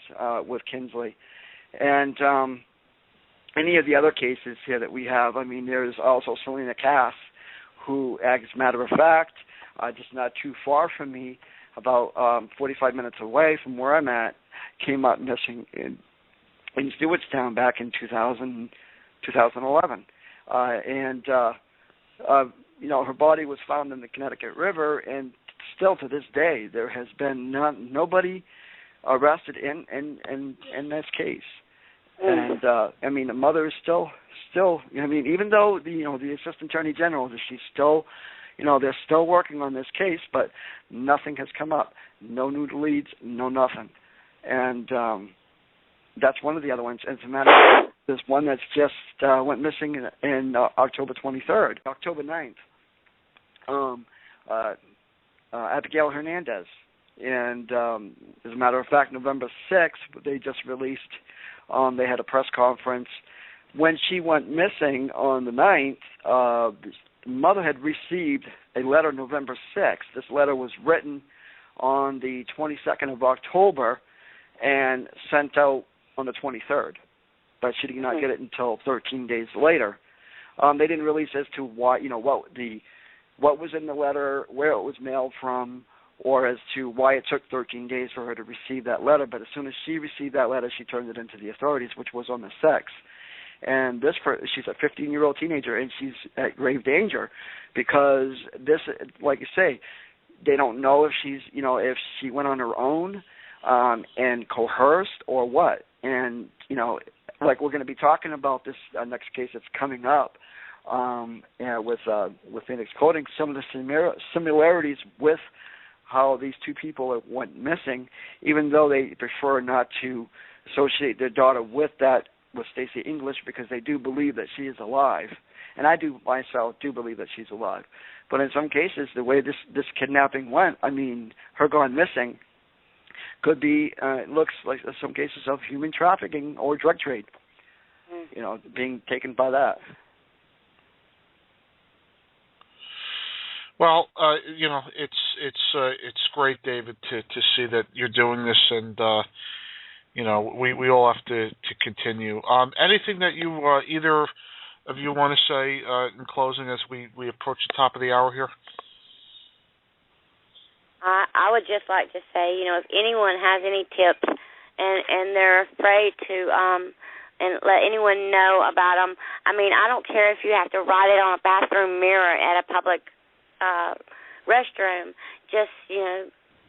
with Kinsley, and any of the other cases here that we have. I mean, there's also Selena Cass, who, as a matter of fact, just not too far from me, about 45 minutes away from where I'm at, came up missing in Stewartstown back in 2011. Her body was found in the Connecticut River, and still to this day, there has been nobody arrested in this case. And the mother is still. Even though the Assistant Attorney General, she's still, they're still working on this case, but nothing has come up. No new leads, no nothing. And that's one of the other ones. As a matter of fact, there's one that's just went missing in October 23rd, October 9th. Abigail Hernandez. And as a matter of fact, November 6th, they just released, they had a press conference. When she went missing on the 9th, the mother had received a letter November 6th. This letter was written on the 22nd of October and sent out on the 23rd. But she did not get it until 13 days later. They didn't release as to why, what was in the letter, where it was mailed from, or as to why it took 13 days for her to receive that letter. But as soon as she received that letter, she turned it into the authorities, which was on the 6th. And she's a 15-year-old teenager, and she's at grave danger because this, like you say, they don't know if she's, if she went on her own and coerced or what. And, like we're going to be talking about this next case that's coming up with Phoenix Coldon, some of the similarities with how these two people went missing, even though they prefer not to associate their daughter with Stacy English, because they do believe that she is alive. And I do myself believe that she's alive. But in some cases, the way this kidnapping went, her gone missing could be, looks like some cases of human trafficking or drug trade, being taken by that.
Well, it's great, David, to see that you're doing this, and we all have to continue. Anything that you either of you want to say in closing as we approach the top of the hour here?
I would just like to say, if anyone has any tips and they're afraid to and let anyone know about them. I don't care if you have to write it on a bathroom mirror at a public restroom. Just,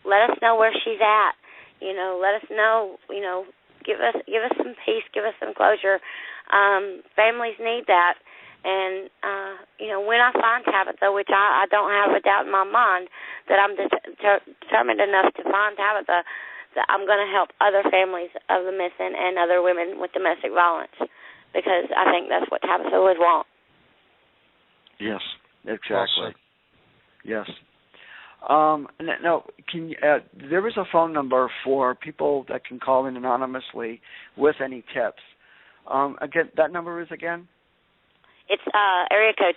let us know where she's at. Let us know, give us some peace, give us some closure. Families need that. And, when I find Tabitha, which I don't have a doubt in my mind that I'm determined enough to find Tabitha, that I'm going to help other families of the missing and other women with domestic violence, because I think that's what Tabitha would want.
Yes, exactly. Yes. Now, there is a phone number for people that can call in anonymously with any tips. Again, that number is again?
It's area code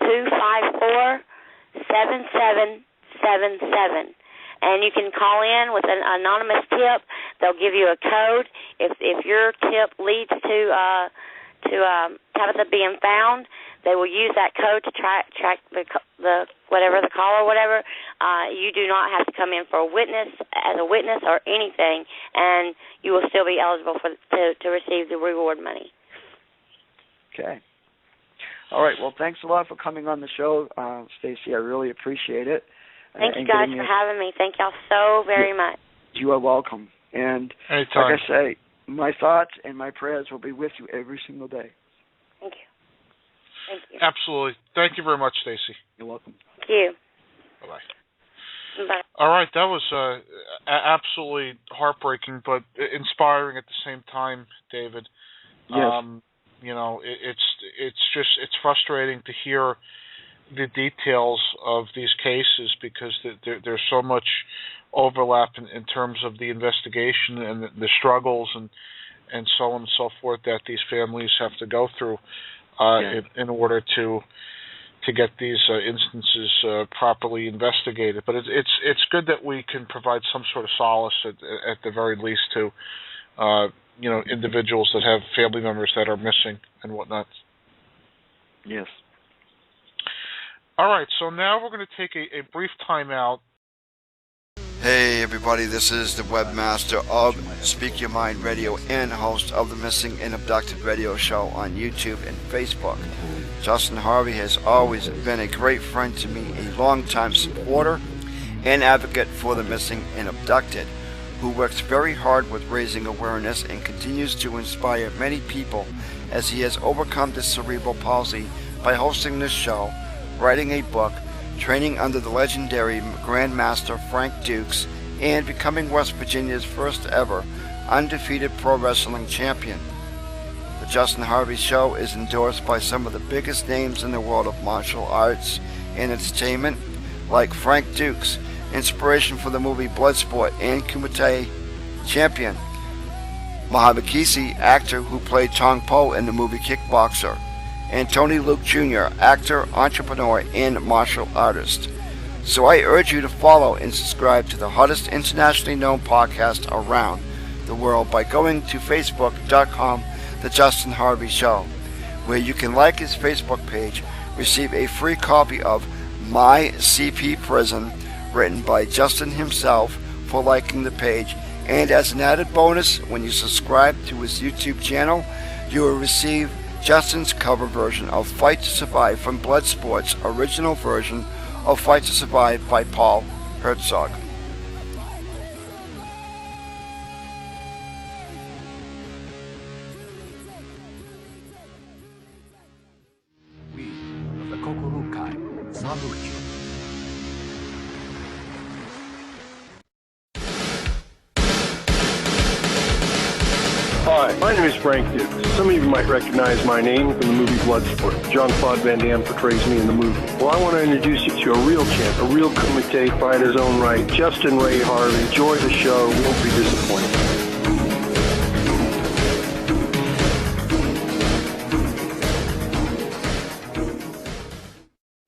205-254-7777. And you can call in with an anonymous tip. They'll give you a code. If your tip leads to Tabitha being found, they will use that code to track the whatever the call or whatever. You do not have to come in for a witness or anything, and you will still be eligible to receive the reward money.
Okay. All right. Well, thanks a lot for coming on the show, Stacy. I really appreciate it.
Thank you guys for having me. Thank y'all so very much.
You are welcome. And
anytime.
Like I say, my thoughts and my prayers will be with you every single day.
Thank you. Thank you.
Absolutely. Thank you very much, Stacy.
You're welcome.
Thank you.
Bye-bye.
Bye.
All right, that was absolutely heartbreaking, but inspiring at the same time, David.
Yes.
It's frustrating to hear the details of these cases because there's so much overlap in terms of the investigation and the struggles and so on and so forth that these families have to go through in order to get these instances properly investigated. But it's good that we can provide some sort of solace at the very least to individuals that have family members that are missing and whatnot.
Yes.
All right, so now we're going to take a brief time out.
Hey everybody, this is the webmaster of Speak Your Mind Radio and host of the Missing and Abducted radio show on YouTube and Facebook. Justin Harvey has always been a great friend to me, a longtime supporter and advocate for the missing and abducted, who works very hard with raising awareness and continues to inspire many people as he has overcome this cerebral palsy by hosting this show, writing a book, training under the legendary Grand Master Frank Dukes, and becoming West Virginia's first ever undefeated pro wrestling champion. The Justin Harvey Show is endorsed by some of the biggest names in the world of martial arts and entertainment, like Frank Dukes, inspiration for the movie Bloodsport, and Kumite champion Muhammad Kisi, actor who played Tong Po in the movie Kickboxer, and Tony Luke Jr., actor, entrepreneur, and martial artist. So I urge you to follow and subscribe to the hottest internationally known podcast around the world by going to facebook.com, The Justin Harvey Show, where you can like his Facebook page, receive a free copy of My CP Prison, written by Justin himself, for liking the page, and as an added bonus, when you subscribe to his YouTube channel, you will receive Justin's cover version of Fight to Survive from Bloodsport's original version of Fight to Survive by Paul Herzog.
We of the Kokurukai salute you.
Hi, my name is Frank Dukes. Some of you might recognize my name from the movie Bloodsport. Jean-Claude Van Damme portrays me in the movie. Well, I want to introduce you to a real champ, a real kumite fighter in his own right, Justin Ray Harvey. Enjoy the show. You won't be disappointed.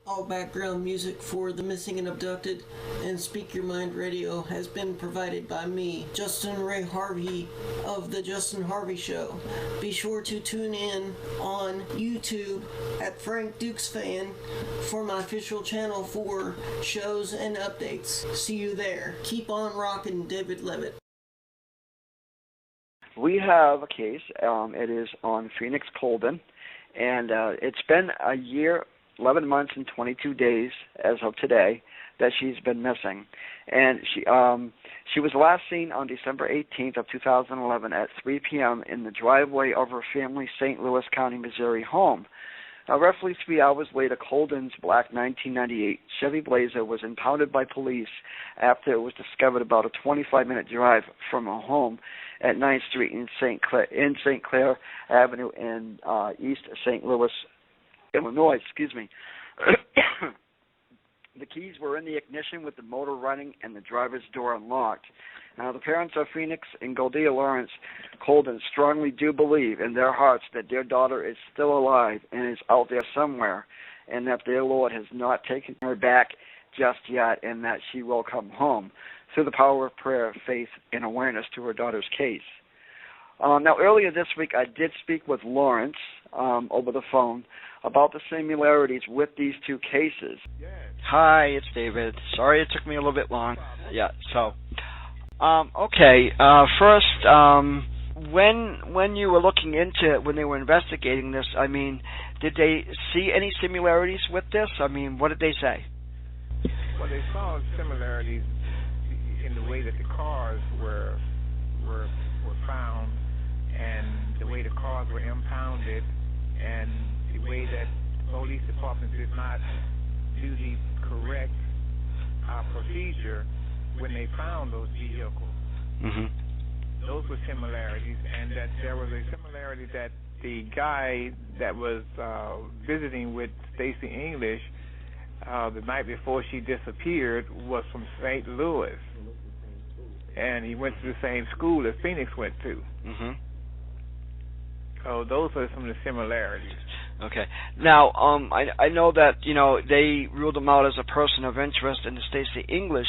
All background music for The Missing and Abducted and Speak Your Mind Radio has been provided by me, Justin Ray Harvey of The Justin Harvey Show. Be sure to tune in on YouTube at Frank Dukes Fan for my official channel for shows and updates. See you there. Keep on rockin', David Levitt.
We have a case. It is on Phoenix Coldon, and it's been a year, 11 months and 22 days as of today that she's been missing. And she was last seen on December 18th of 2011 at 3 p.m. in the driveway of her family's St. Louis County, Missouri home. Roughly 3 hours later, Coldon's black 1998 Chevy Blazer was impounded by police after it was discovered about a 25-minute drive from her home at 9th Street in St. Clair Avenue in East St. Louis, Illinois. The keys were in the ignition with the motor running and the driver's door unlocked. Now, the parents of Phoenix and Goldia Lawrence Coldon strongly do believe in their hearts that their daughter is still alive and is out there somewhere, and that their Lord has not taken her back just yet, and that she will come home through the power of prayer, faith, and awareness to her daughter's case. Now, earlier this week, I did speak with Lawrence over the phone about the similarities with these two cases.
Hi, it's David. Sorry it took me a little bit long. Yeah, so, okay, first, when you were looking into it, when they were investigating this, I mean, did they see any similarities with this? I mean, what did they say?
Well, they saw similarities in the way that the cars were found, and the way the cars were impounded, and the way that the police department did not do the correct procedure when they found those vehicles.
Mm-hmm.
Those were similarities, and that there was a similarity that the guy that was visiting with Stacy English the night before she disappeared was from St. Louis, and he went to the same school that Phoenix went to.
Mm-hmm.
So those are some of the similarities.
Okay. Now, I know that, you know, they ruled him out as a person of interest in the Stacey English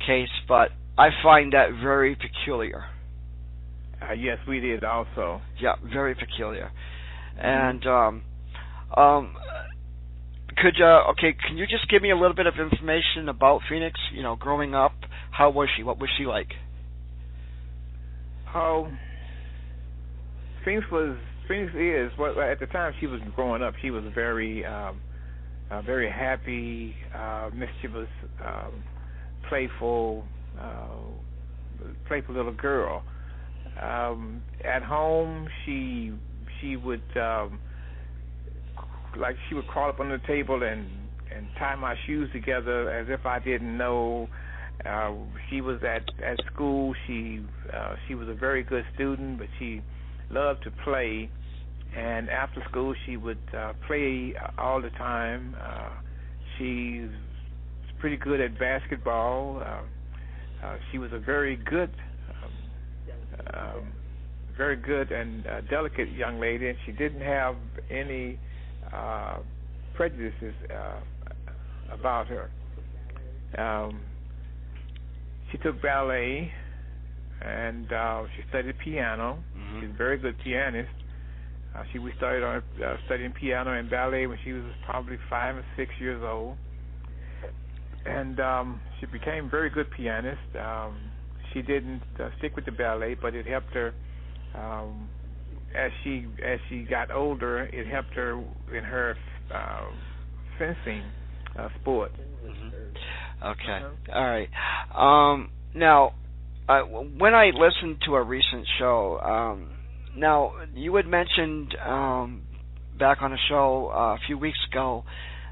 case, but I find that very peculiar.
Yes, we did also.
Yeah, very peculiar. And can you just give me a little bit of information about Phoenix? You know, growing up, how was she? What was she like?
Oh, Phoenix is. Well, at the time she was growing up, she was very happy, mischievous, playful little girl. At home, she would she would crawl up on the table and tie my shoes together as if I didn't know. She was at school. She was a very good student, but she loved to play. And after school, she would play all the time. She's pretty good at basketball. She was a very good and delicate young lady, and she didn't have any prejudices about her. She took ballet, and she studied piano.
Mm-hmm.
She's a very good pianist. We started studying piano and ballet when she was probably 5 or 6 years old, and she became a very good pianist. She didn't stick with the ballet, but it helped her as she got older. It helped her in her fencing sport.
Mm-hmm. Okay, all right. Now, when I listened to a recent show, now you had mentioned back on a show a few weeks ago,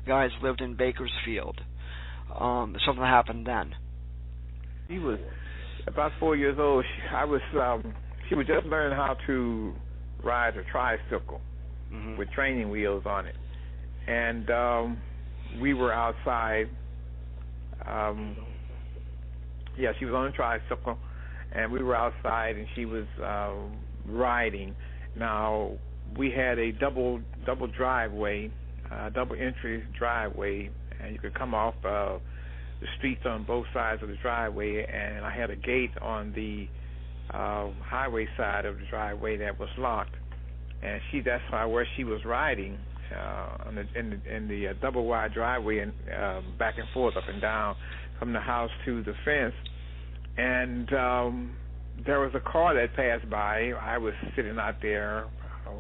guys lived in Bakersfield. Something happened then.
She was about 4 years old. She was just learning how to ride a tricycle with training wheels on it, and we were outside. She was on a tricycle, and we were outside, and she was riding. Now we had a double driveway, double entry driveway, and you could come off the streets on both sides of the driveway, and I had a gate on the highway side of the driveway that was locked, and that's where she was riding in the double wide driveway, and back and forth, up and down from the house to the fence. And there was a car that passed by. I was sitting out there.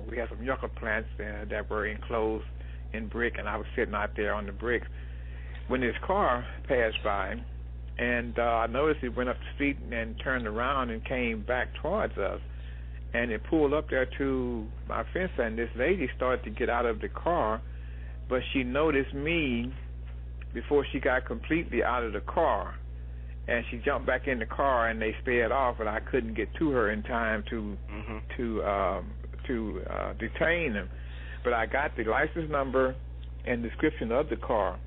We had some yucca plants that were enclosed in brick, and I was sitting out there on the bricks when this car passed by, and I noticed it went up the street and turned around and came back towards us, and it pulled up there to my fence, and this lady started to get out of the car, but she noticed me before she got completely out of the car, and she jumped back in the car, and they sped off, and I couldn't get to her in time to detain them. But I got the license number and description of the car,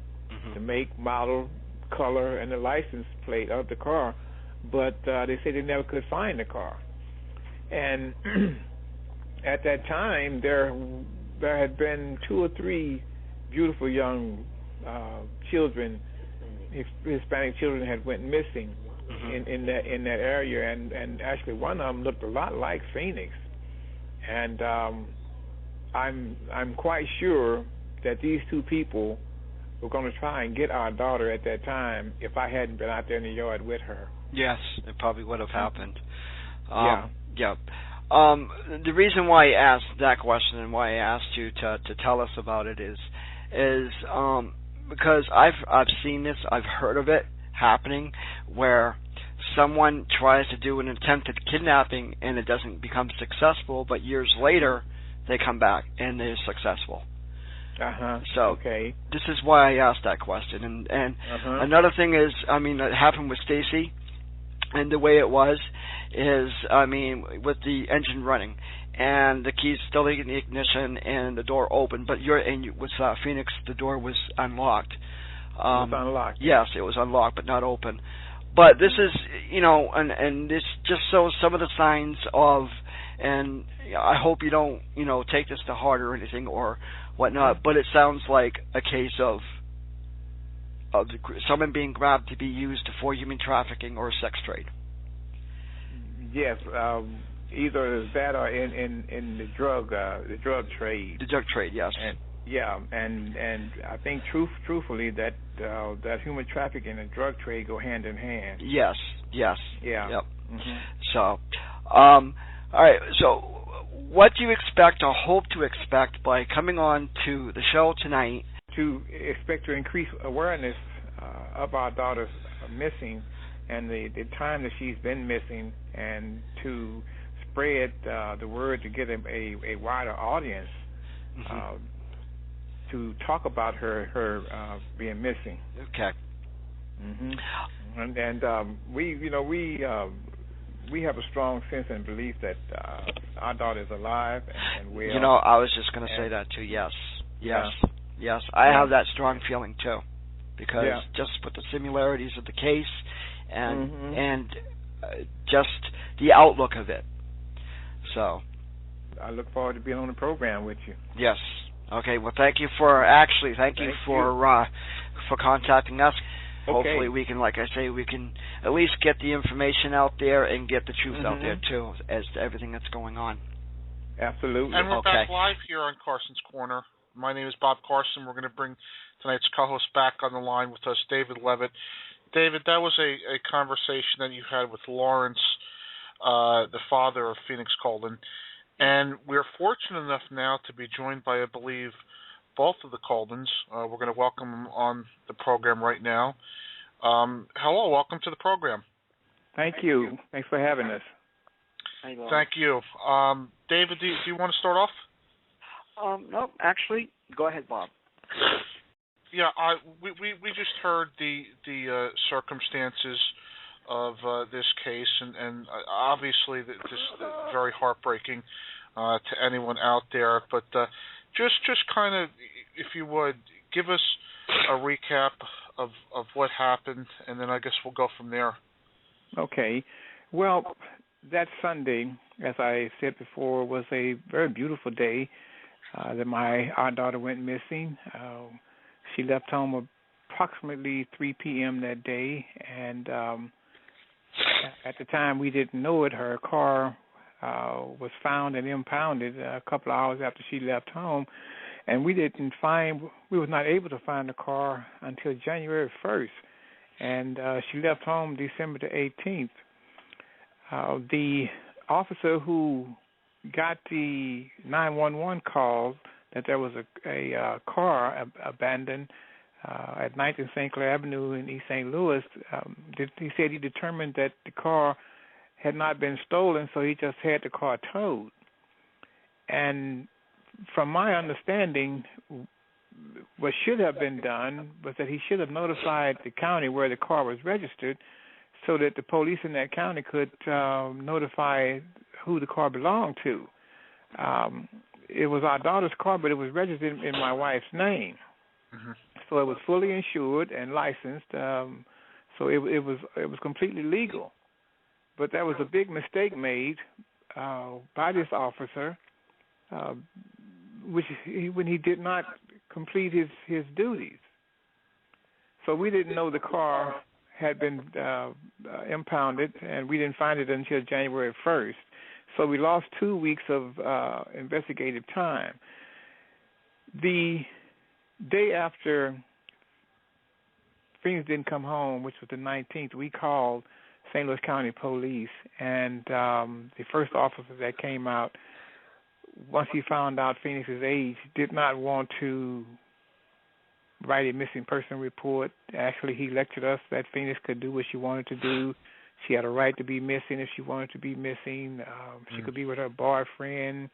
the make, model, color, and the license plate of the car, but they said they never could find the car. And at that time, there had been 2 or 3 beautiful young children, Hispanic children, had went missing in that area, and actually one of them looked a lot like Phoenix. And I'm quite sure that these 2 people were going to try and get our daughter at that time if I hadn't been out there in the yard with her.
Yes, it probably would have happened. The reason why I asked that question and why I asked you to tell us about it is because I've seen this, I've heard of it happening, where someone tries to do an attempted kidnapping and it doesn't become successful, but years later they come back and they're successful. So this is why I asked that question. And another thing is, it happened with Stacy, and the way it was is, with the engine running and the keys still in the ignition and the door open, but with Phoenix, the door was unlocked.
It was unlocked.
Yes, it was unlocked, but not open. But this is, and this just shows some of the signs of, and I hope you don't, take this to heart or anything or whatnot, but it sounds like a case of someone being grabbed to be used for human trafficking or sex trade.
Yes, either that or in the drug trade.
The drug trade, yes.
And I think truthfully that human trafficking and drug trade go hand in hand.
Yes.
Yeah.
Yep.
Mm-hmm.
So, all right. So, what do you expect or hope to expect by coming on to the show tonight?
To expect to increase awareness of our daughter's missing and the time that she's been missing, and to spread the word to get a wider audience to talk about her being missing.
Okay.
Mm-hmm. And we have a strong sense and belief that our daughter is alive and well.
I was just going to say that too. Yes. I have that strong feeling too, because just with the similarities of the case and just the outlook of it. So
I look forward to being on the program with you.
Yes. Okay. Well, thank you for contacting us.
Okay.
Hopefully we can, like I say, we can at least get the information out there and get the truth out there too, as to everything that's going on.
Absolutely.
And we're back live here on Carson's Corner. My name is Bob Carson. We're going to bring tonight's co-host back on the line with us, David Levitt. David, that was a conversation that you had with Lawrence, the father of Phoenix Coldon. And we're fortunate enough now to be joined by, I believe, both of the Coldons. We're going to welcome them on the program right now. Hello, welcome to the program.
Thank you. Thanks for having us.
Thank you. David, do you want to start off?
No, actually, go ahead, Bob.
Yeah, we just heard the circumstances of this case, and obviously this is very heartbreaking to anyone out there. But just kind of, if you would, give us a recap of what happened, and then I guess we'll go from there.
Okay. Well, that Sunday, as I said before, was a very beautiful day that our daughter went missing. She left home approximately 3 p.m. that day, and at the time we didn't know it. Her car was found and impounded a couple of hours after she left home, and we were not able to find the car until January 1st, and she left home December the 18th. The officer who got the 911 call that there was a car abandoned at 9th and St. Clair Avenue in East St. Louis, he said he determined that the car had not been stolen, so he just had the car towed. And from my understanding, what should have been done was that he should have notified the county where the car was registered, so that the police in that county could notify who the car belonged to. It was our daughter's car, but it was registered in my wife's name. Mm-hmm. So it was fully insured and licensed. So it was completely legal. But there was a big mistake made by this officer, when he did not complete his duties. So we didn't know the car had been impounded, and we didn't find it until January 1st. So we lost 2 weeks of investigative time. The day after Phoenix didn't come home, which was the 19th, we called St. Louis County Police, and the first officer that came out, once he found out Phoenix's age, did not want to write a missing person report. Actually, he lectured us that Phoenix could do what she wanted to do. She had a right to be missing if she wanted to be missing. She could be with her boyfriend,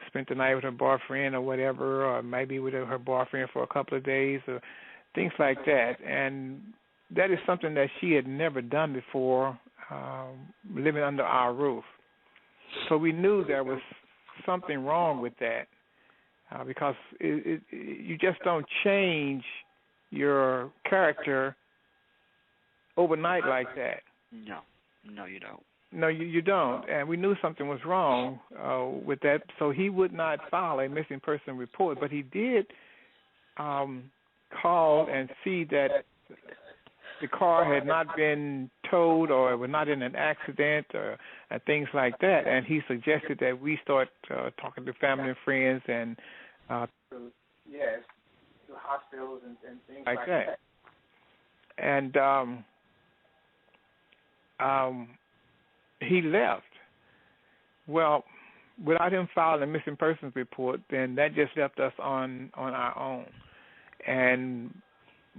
spent the night with her boyfriend or whatever, or maybe with her boyfriend for a couple of days, or things like that. And that is something that she had never done before, living under our roof. So we knew there was something wrong with that, because you just don't change your character overnight like that.
No, you don't.
No, you don't. And we knew something was wrong with that, so he would not file a missing person report. But he did call and see that the car had not been towed or was not in an accident and things like that. And he suggested that we start talking to family and friends and
to hospitals and things
like that. And he left. Well, without him filing a missing persons report, then that just left us on our own. And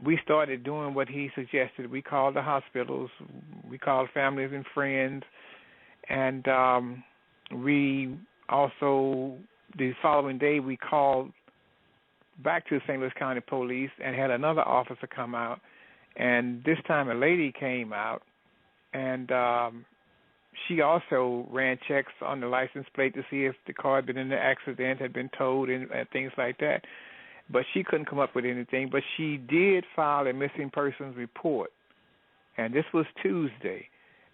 we started doing what he suggested. We called the hospitals, we called families and friends, and we also, the following day, we called back to the St. Louis County Police and had another officer come out. And this time a lady came out, and she also ran checks on the license plate to see if the car had been in an accident, had been towed, and things like that. But she couldn't come up with anything. But she did file a missing persons report, and this was Tuesday.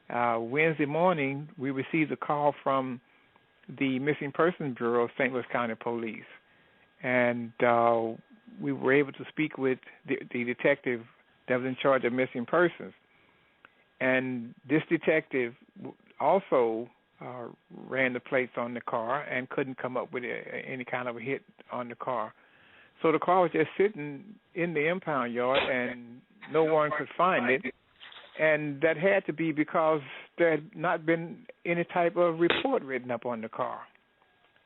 Wednesday morning, we received a call from the Missing Persons Bureau of St. Louis County Police, and we were able to speak with the detective that was in charge of missing persons. And this detective also ran the plates on the car and couldn't come up with any kind of a hit on the car. So the car was just sitting in the impound yard, and no one could find it. And that had to be because there had not been any type of report written up on the car.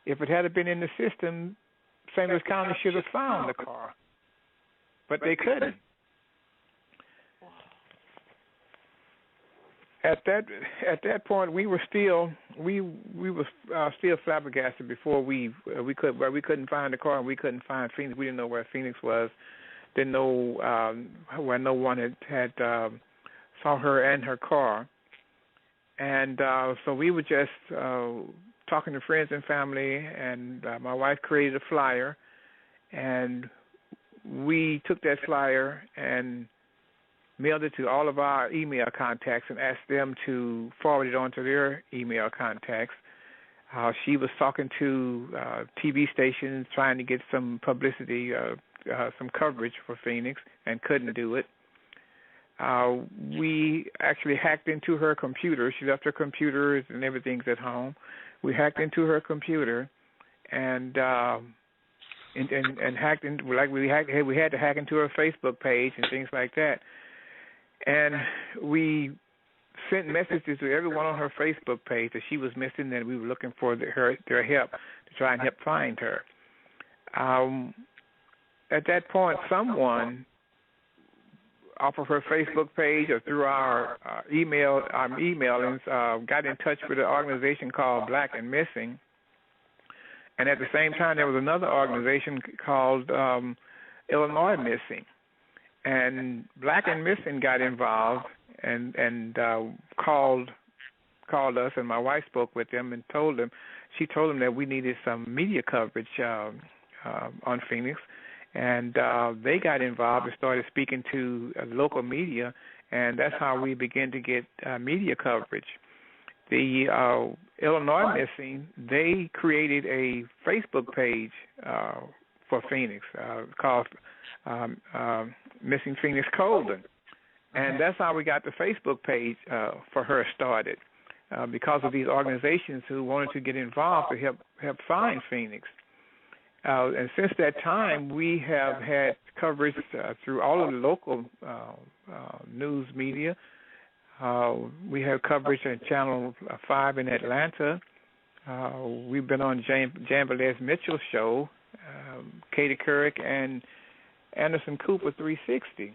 If it had been in the system, St. Louis County should have found the car, but they couldn't. At that point, we were still flabbergasted. Before we couldn't find the car, and we couldn't find Phoenix. We didn't know where Phoenix was. Didn't know where no one had saw her and her car. And so we were just talking to friends and family, and my wife created a flyer, and we took that flyer and mailed it to all of our email contacts and asked them to forward it on to their email contacts. She was talking to TV stations trying to get some publicity, some coverage for Phoenix, and couldn't do it. We actually hacked into her computer. She left her computers and everything's at home. We hacked into her computer and hacked in, like we had to hack into her Facebook page and things like that. And we sent messages to everyone on her Facebook page that she was missing, and we were looking for their help to try and help find her. At that point, someone off of her Facebook page or through our emailings got in touch with an organization called Black and Missing. And at the same time, there was another organization called Illinois Missing. And Black and Missing got involved and called us, and my wife spoke with them and told them that we needed some media coverage on Phoenix, and they got involved and started speaking to local media, and that's how we began to get media coverage. The Illinois Missing, they created a Facebook page for Phoenix called Missing Phoenix Coldon, and that's how we got the Facebook page for her started, because of these organizations who wanted to get involved to help find Phoenix. And since that time, we have had coverage through all of the local news media. We have coverage on Channel 5 in Atlanta. We've been on Jambalez Mitchell's show, Katie Couric, and Anderson Cooper 360.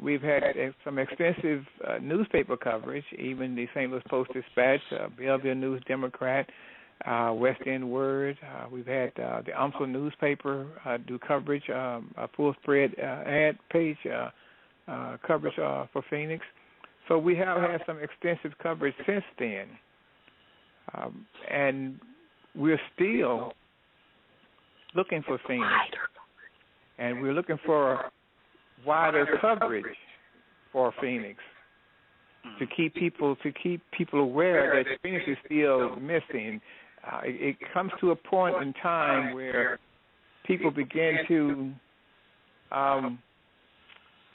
We've had some extensive newspaper coverage, even the St. Louis Post-Dispatch, Belleville News Democrat, West End Word. We've had the UMSL newspaper do coverage, a full spread ad page coverage for Phoenix. So we have had some extensive coverage since then. And we're still looking for Phoenix. And we're looking for wider coverage for Phoenix to keep people aware that Phoenix is still missing. It comes to a point in time where people begin to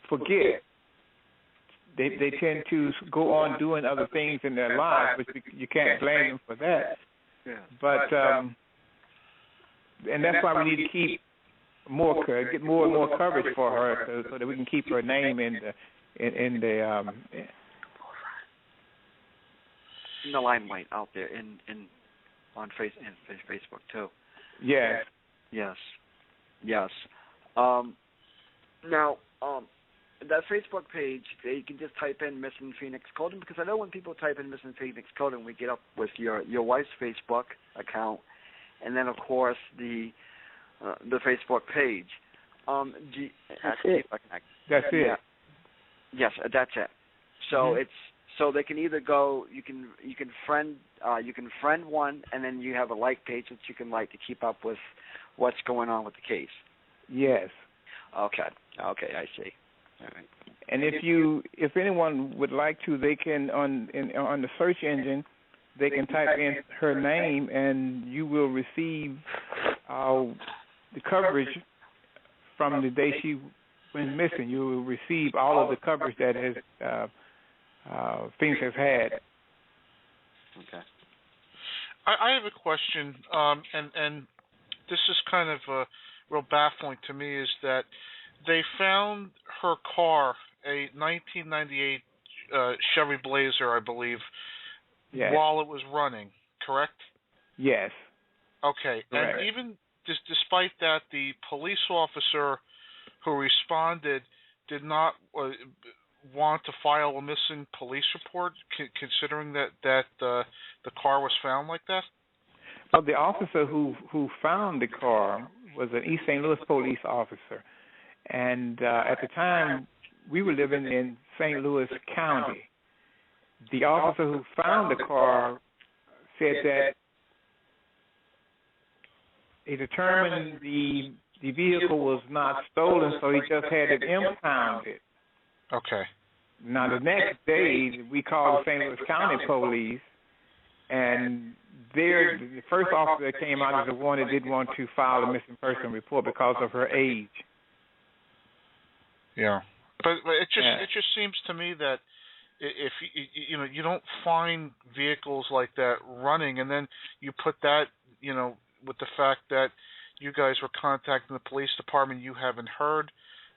forget they tend to go on doing other things in their lives, but you can't blame them for that.
Yeah.
But and that's why we need to keep get more and more coverage for her, so that we can keep her name in
the limelight out there on Facebook too.
Yes.
Now, that Facebook page, you can just type in Missing Phoenix Coldon, because I know when people type in Missing Phoenix Coldon, we get up with your wife's Facebook account, and then of course the Facebook page.
That's it.
That's it.
Yeah. Yes, that's it. So so they can either go. You can friend one, and then you have a like page that you can like to keep up with what's going on with the case.
Yes.
Okay, I see. All right.
And if anyone would like to, they can on the search engine, they can type in her name, and you will receive the coverage from the day she went missing. You will receive all of the coverage that Phoenix has had.
Okay.
I have a question, and this is kind of real baffling to me, is that they found her car, a 1998 Chevy Blazer, I believe, while it was running, correct?
Yes.
Okay,
correct.
And even despite that, the police officer who responded did not want to file a missing police report, considering that the car was found like that?
Well, the officer who found the car was an East St. Louis police officer. And at the time, we were living in St. Louis County. The officer who found the car said that he determined the vehicle was not stolen, so he just had it impounded.
Okay.
Now, the next day, we called the St. Louis County Police, and the first officer that came out is the one that didn't want to file a missing person report because of her age.
Yeah, but it just seems to me that if you don't find vehicles like that running, and then you put that with the fact that you guys were contacting the police department, you haven't heard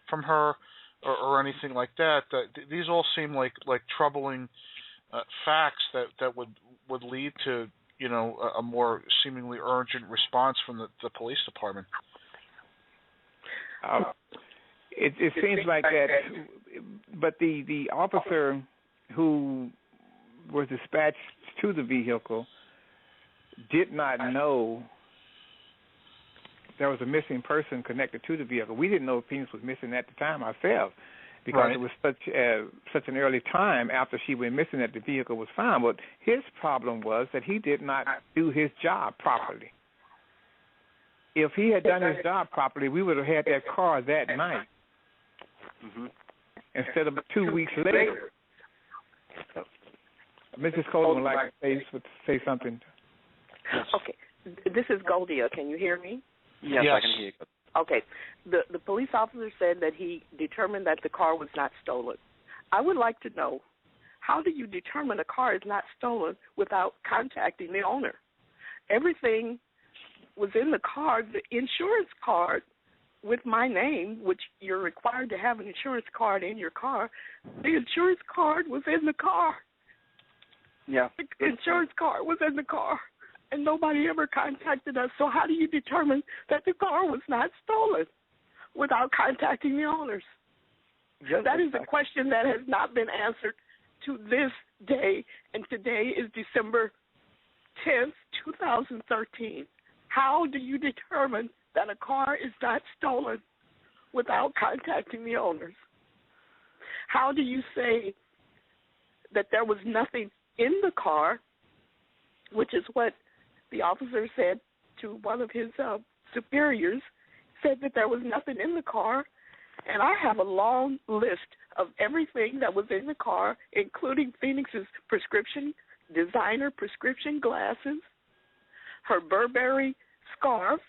from her or anything like that. These all seem like troubling facts that would lead to a more seemingly urgent response from the police department.
It seems like that, but the officer who was dispatched to the vehicle did not know there was a missing person connected to the vehicle. We didn't know Phoenix was missing at the time ourselves, because it was such an early time after she went missing that the vehicle was found. But his problem was that he did not do his job properly. If he had done his job properly, we would have had that car that night instead of 2 weeks later. Mrs. Coldon would like to say something.
Okay. This is Goldia. Can you hear me?
Yes, I can hear you.
Okay. The police officer said that he determined that the car was not stolen. I would like to know, how do you determine a car is not stolen without contacting the owner? Everything was in the car. The insurance card with my name, which you're required to have an insurance card in your car, the insurance card was in the car.
Yeah.
The insurance card was in the car, and nobody ever contacted us. So how do you determine that the car was not stolen without contacting the owners? That is a question that has not been answered to this day, and today is December 10th, 2013. How do you determine that a car is not stolen without contacting the owners? How do you say that there was nothing in the car, which is what the officer said to one of his superiors, said that there was nothing in the car, and I have a long list of everything that was in the car, including Phoenix's designer prescription glasses, her Burberry scarf,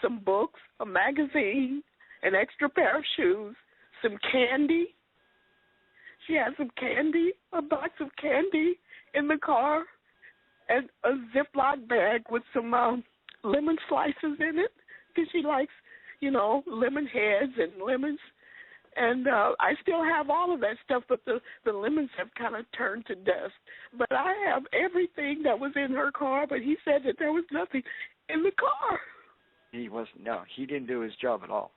some books, a magazine, an extra pair of shoes, some candy. She had some candy, a box of candy in the car, and a Ziploc bag with some lemon slices in it, because she likes, lemon heads and lemons. And I still have all of that stuff, but the lemons have kind of turned to dust. But I have everything that was in her car, but he said that there was nothing in the car.
He didn't do his job at all.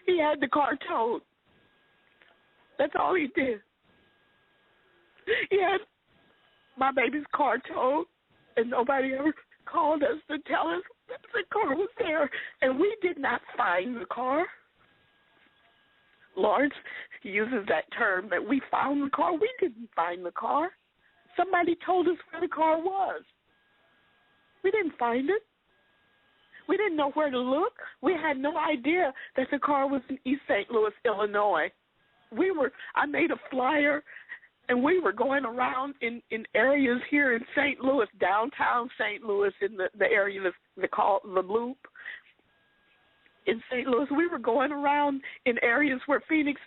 He had the car towed. That's all he did. He had my baby's car towed, and nobody ever called us to tell us that the car was there, and we did not find the car. Lawrence uses that term that we found the car. We didn't find the car. Somebody told us where the car was. We didn't find it. We didn't know where to look. We had no idea that the car was in East St. Louis, Illinois. I made a flyer, and we were going around in areas here in St. Louis, downtown St. Louis, in the area they call the Loop. In St. Louis, we were going around in areas where Phoenix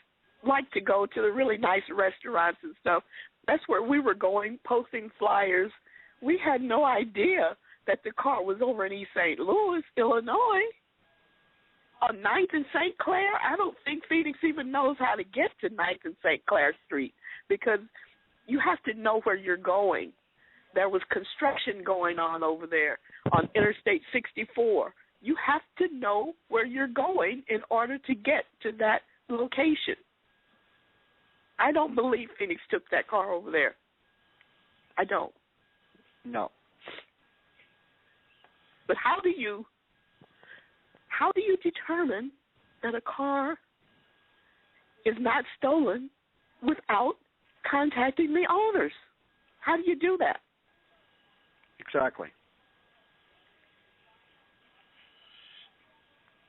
liked to go to, the really nice restaurants and stuff. That's where we were going, posting flyers. We had no idea that the car was over in East St. Louis, Illinois. On 9th and St. Clair, I don't think Phoenix even knows how to get to 9th and St. Clair Street, because you have to know where you're going. There was construction going on over there on Interstate 64. You have to know where you're going in order to get to that location. I don't believe Phoenix took that car over there. I don't.
No.
But how do you determine that a car is not stolen without contacting the owners? How do you do that?
Exactly.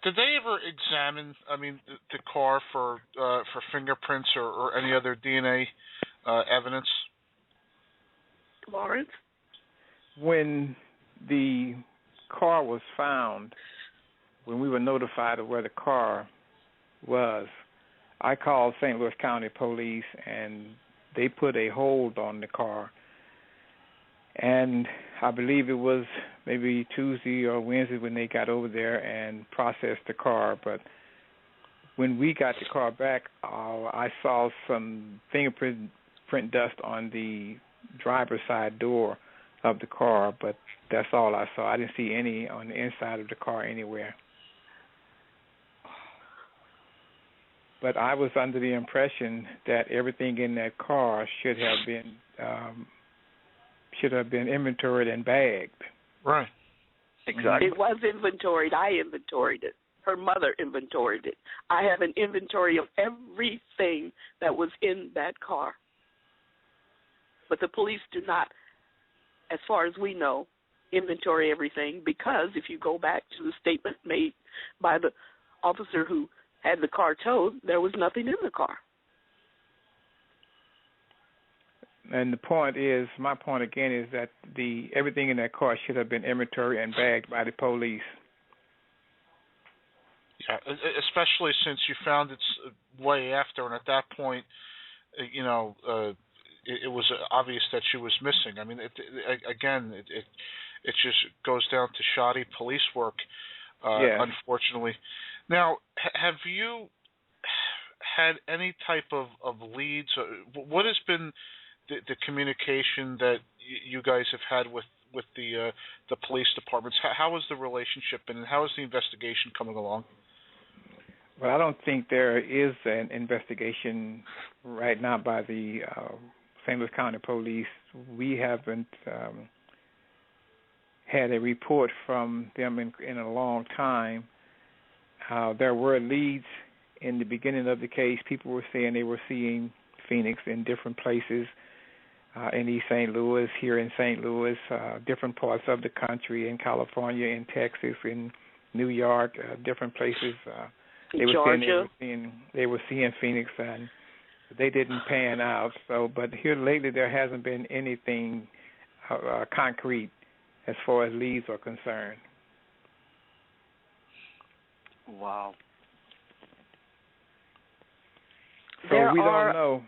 Did they ever examine, the car for fingerprints or any other DNA evidence?
Lawrence?
When the car was found, when we were notified of where the car was, I called St. Louis County Police, and they put a hold on the car. And I believe it was maybe Tuesday or Wednesday when they got over there and processed the car. But when we got the car back, I saw some fingerprint dust on the driver's side door of the car, but that's all I saw. I didn't see any on the inside of the car anywhere. But I was under the impression that everything in that car should have been inventoried and bagged.
Right.
Exactly. It was inventoried. I inventoried it. Her mother inventoried it. I have an inventory of everything that was in that car. But the police do not, as far as we know, inventory everything, because if you go back to the statement made by the officer who had the car towed, there was nothing in the car.
And my point again is that everything in that car should have been inventory and bagged by the police.
Yeah, especially since you found it way after, and at that point, it was obvious that she was missing. It just goes down to shoddy police work, unfortunately. Now, have you had any type of leads? What has been the communication that you guys have had with the police departments? How has the relationship been, and how is the investigation coming along?
Well, I don't think there is an investigation right now by the St. Louis County Police. We haven't had a report from them in a long time. There were leads in the beginning of the case. People were saying they were seeing Phoenix in different places, in East St. Louis, here in St. Louis, different parts of the country, in California, in Texas, in New York, different places.
Georgia.
They were seeing Phoenix, and they didn't pan out. But here lately, there hasn't been anything concrete as far as leads are concerned.
Wow.
So we
don't
know.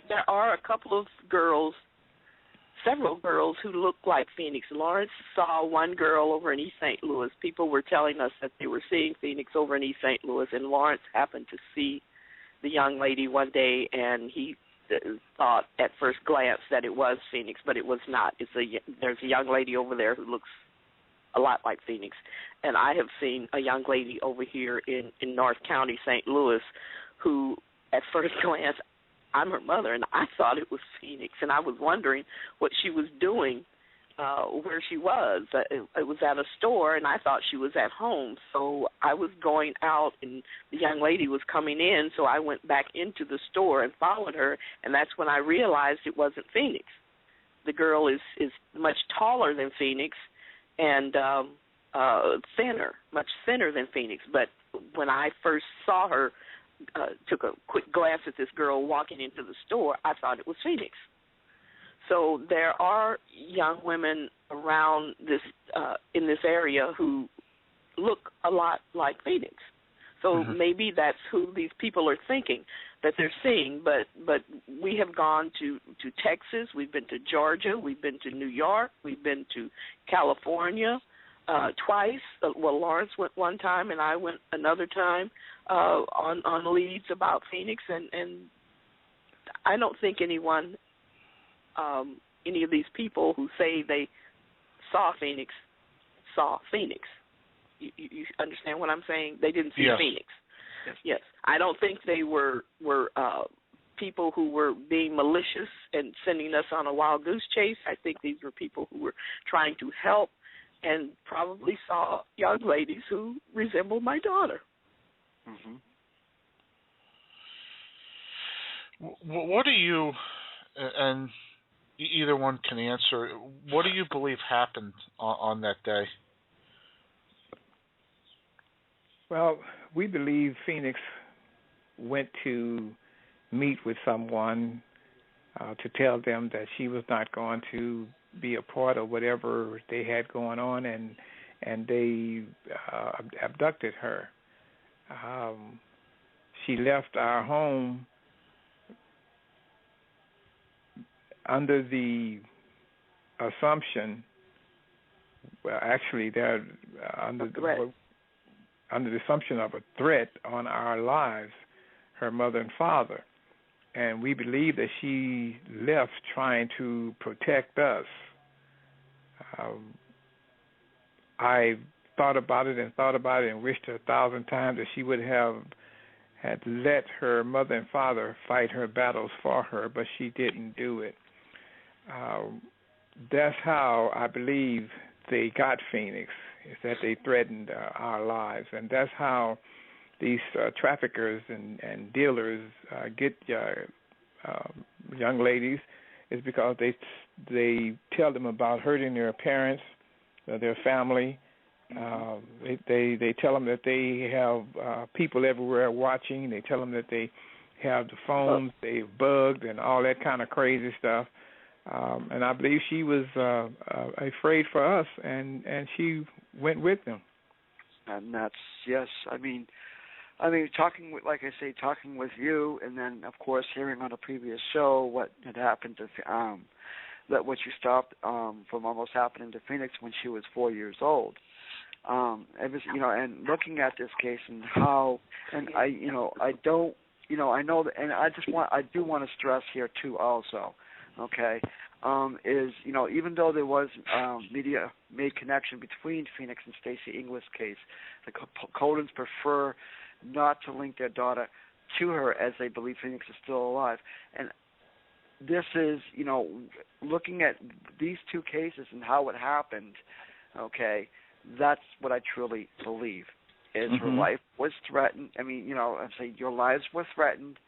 There are a couple of girls, several girls who look like Phoenix. Lawrence saw one girl over in East St. Louis. People were telling us that they were seeing Phoenix over in East St. Louis, and Lawrence happened to see the young lady one day, and he thought at first glance that it was Phoenix, but it was not. There's a young lady over there who looks a lot like Phoenix, and I have seen a young lady over here in North County, St. Louis, who at first glance, I'm her mother, and I thought it was Phoenix, and I was wondering what she was doing, where she was. It was at a store, and I thought she was at home, so I was going out, and the young lady was coming in, so I went back into the store and followed her, and that's when I realized it wasn't Phoenix. The girl is much taller than Phoenix and thinner, much thinner than Phoenix, but when I first saw her, took a quick glance at this girl walking into the store, I thought it was Phoenix. So there are young women around this in this area who look a lot like Phoenix. So maybe that's who these people are thinking that they're seeing. But we have gone to Texas, we've been to Georgia, we've been to New York, we've been to California twice. Well, Lawrence went one time, and I went another time on leads about Phoenix, and I don't think anyone. Any of these people who say they saw Phoenix. You understand what I'm saying? They didn't see Phoenix. Yes. I don't think they were people who were being malicious and sending us on a wild goose chase. I think these were people who were trying to help and probably saw young ladies who resembled my daughter.
Mm-hmm.
What do you, and either one can answer, what do you believe happened on that day?
Well, we believe Phoenix went to meet with someone to tell them that she was not going to be a part of whatever they had going on, and they abducted her. She left our home under the assumption, well, actually, they're under the assumption of a threat on our lives, her mother and father. And we believe that she left trying to protect us. I thought about it and wished 1,000 times that she would have had let her mother and father fight her battles for her, but she didn't do it. That's how I believe they got Phoenix, is that they threatened our lives. And that's how these traffickers and dealers get young ladies, is because they tell them about hurting their parents, their family. They tell them that they have people everywhere watching. They tell them that they have the phones they've bugged and all that kind of crazy stuff. And I believe she was afraid for us, and she went with them.
And that's, yes, I mean, talking with you, and then of course hearing on a previous show what had happened to that what you stopped from almost happening to Phoenix when she was 4 years old. It was, and looking at this case and how, and I know that, and I do want to stress here too also, okay, is, even though there was media made connection between Phoenix and Stacey Inglis' case, the Coldons prefer not to link their daughter to her, as they believe Phoenix is still alive. And this is, looking at these two cases and how it happened, okay, that's what I truly believe, is her life was threatened. I mean, I'm saying your lives were threatened.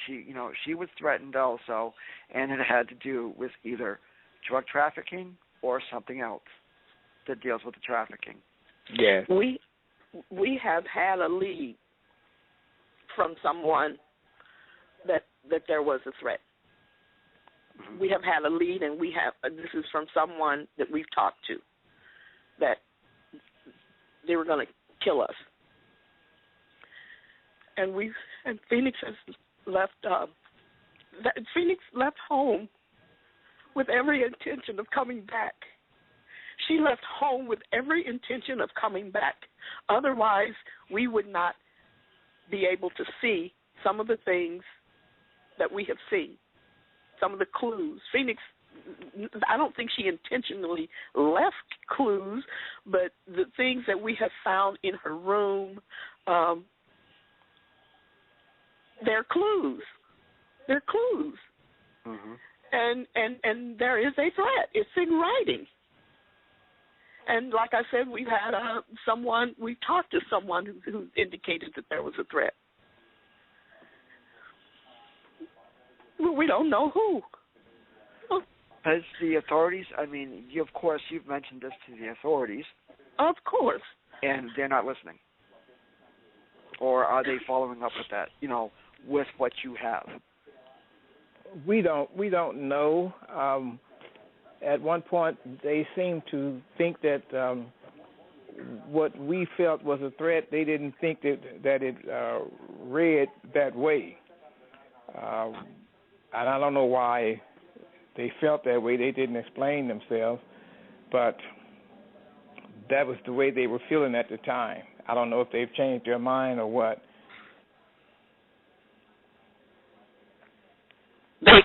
She was threatened also, and it had to do with either drug trafficking or something else that deals with the trafficking.
Yes.
We have had a lead from someone that there was a threat. We have had a lead, and this is from someone that we've talked to, that they were going to kill us. And Phoenix has Phoenix left home with every intention of coming back. She left home with every intention of coming back. Otherwise, we would not be able to see some of the things that we have seen, some of the clues. Phoenix, I don't think she intentionally left clues, but the things that we have found in her room, they're clues. They're clues.
Mm-hmm.
And there is a threat. It's in writing. And like I said, we've had we talked to someone who indicated that there was a threat. We don't know who.
Has the authorities, of course, you've mentioned this to the authorities.
Of course.
And they're not listening. Or are they following up with that, with what you have?
We don't know. At one point, they seemed to think that what we felt was a threat, they didn't think that it read that way. And I don't know why they felt that way. They didn't explain themselves, but that was the way they were feeling at the time. I don't know if they've changed their mind or what.
They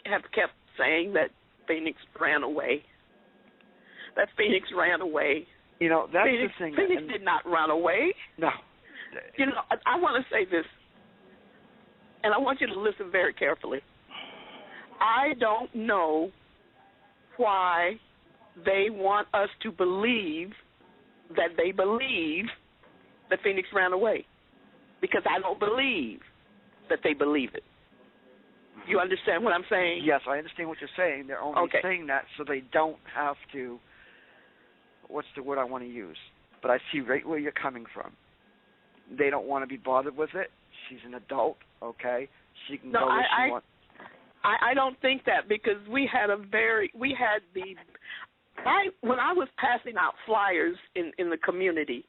have kept saying that Phoenix ran away. That Phoenix ran away.
That's
Phoenix,
the thing.
Phoenix did not run away.
No.
I want to say this, and I want you to listen very carefully. I don't know why they want us to believe that they believe that Phoenix ran away, because I don't believe that they believe it. You understand what I'm saying?
Yes, I understand what you're saying. They're only saying that so they don't have to, what's the word I want to use? But I see right where you're coming from. They don't want to be bothered with it. She's an adult, okay? She can go where she wants.
I don't think that, because when I was passing out flyers in the community,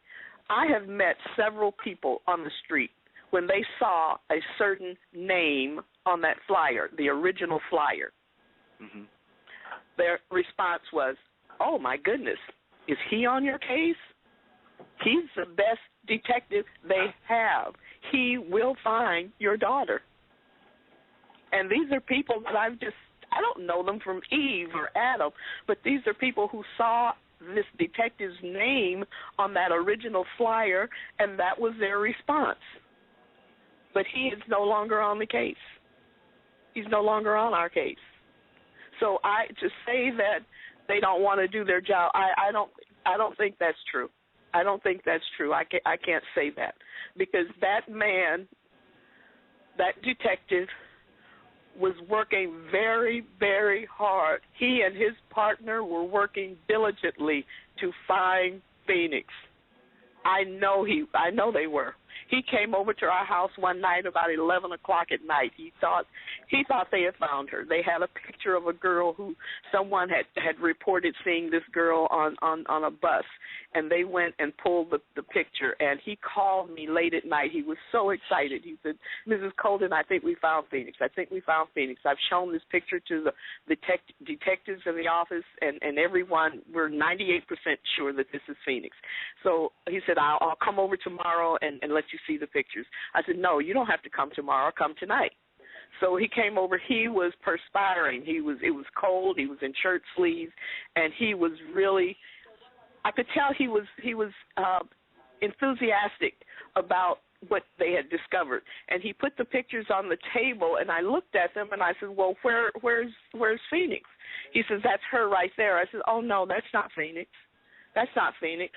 I have met several people on the street when they saw a certain name on that flyer, the original flyer.
Mm-hmm.
Their response was, "Oh my goodness, is he on your case? He's the best detective they have. He will find your daughter." And these are people that I don't know them from Eve or Adam, but these are people who saw this detective's name on that original flyer, and that was their response. But he is no longer on the case. He's no longer on our case. So to say that they don't want to do their job, I don't think that's true. I don't think that's true. I can't say that, because that man, that detective, was working very, very hard. He and his partner were working diligently to find Phoenix. I know they were. He came over to our house one night about 11 o'clock at night. He thought they had found her. They had a picture of a girl who someone had reported seeing this girl on a bus, and they went and pulled the picture. And he called me late at night. He was so excited. He said, "Mrs. Coldon, I think we found Phoenix. I think we found Phoenix. I've shown this picture to the detectives in the office, and everyone. We're 98% sure that this is Phoenix." So he said, I'll come over tomorrow and let you see the pictures. I said, "No, you don't have to come tomorrow. Come tonight." So he came over. He was perspiring. It was cold. He was in shirt sleeves, and he was really, I could tell he was enthusiastic about what they had discovered. And he put the pictures on the table, and I looked at them, and I said, "Well, where's Phoenix?" He says, "That's her right there." I said, "Oh no, that's not Phoenix. That's not Phoenix.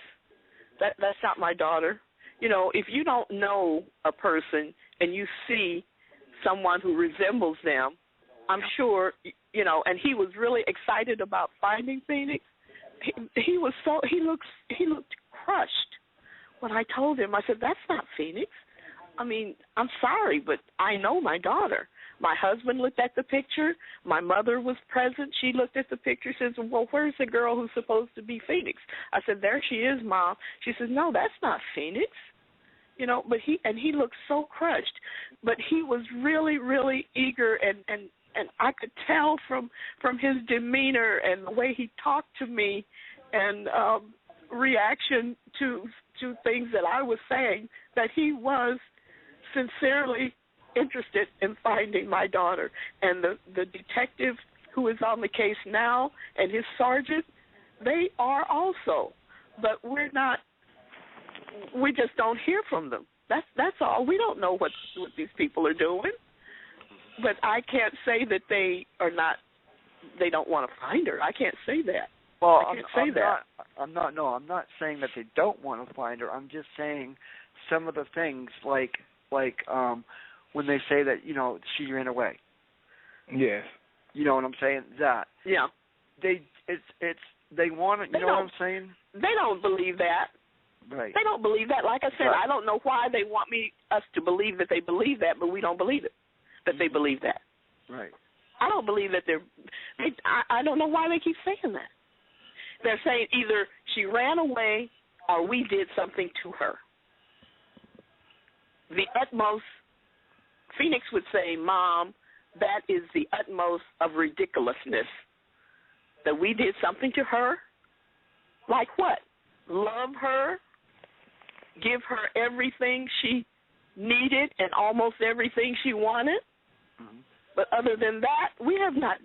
That's not my daughter." If you don't know a person and you see someone who resembles them, I'm sure, and he was really excited about finding Phoenix. He looked crushed when I told him. I said, "That's not Phoenix. I'm sorry, but I know my daughter." My husband looked at the picture. My mother was present. She looked at the picture, says, "Well, where's the girl who's supposed to be Phoenix?" I said, "There she is, Mom." She says, "No, that's not Phoenix." but he looked so crushed, but he was really, really eager, and I could tell from his demeanor and the way he talked to me and reaction to things that I was saying that he was sincerely interested in finding my daughter. And the detective who is on the case now and his sergeant, they are also, but we just don't hear from them. That's all. We don't know what these people are doing. But I can't say that they don't want to find her. I can't say that.
Well,
I can't say that.
I'm not saying that they don't want to find her. I'm just saying some of the things like when they say that, she ran away.
Yes.
You know what I'm saying? That.
Yeah.
They want it, you know what I'm saying?
They don't believe that.
Right.
They don't believe that. Like I said, I don't know why they want us to believe that they believe that, but we don't believe it, that they believe that.
Right.
I don't believe that I don't know why they keep saying that. They're saying either she ran away or we did something to her. The utmost, Phoenix would say, Mom, that is the utmost of ridiculousness. That we did something to her? Like what? Love her? Give her everything she needed and almost everything she wanted? Mm-hmm. But other than that, we have not.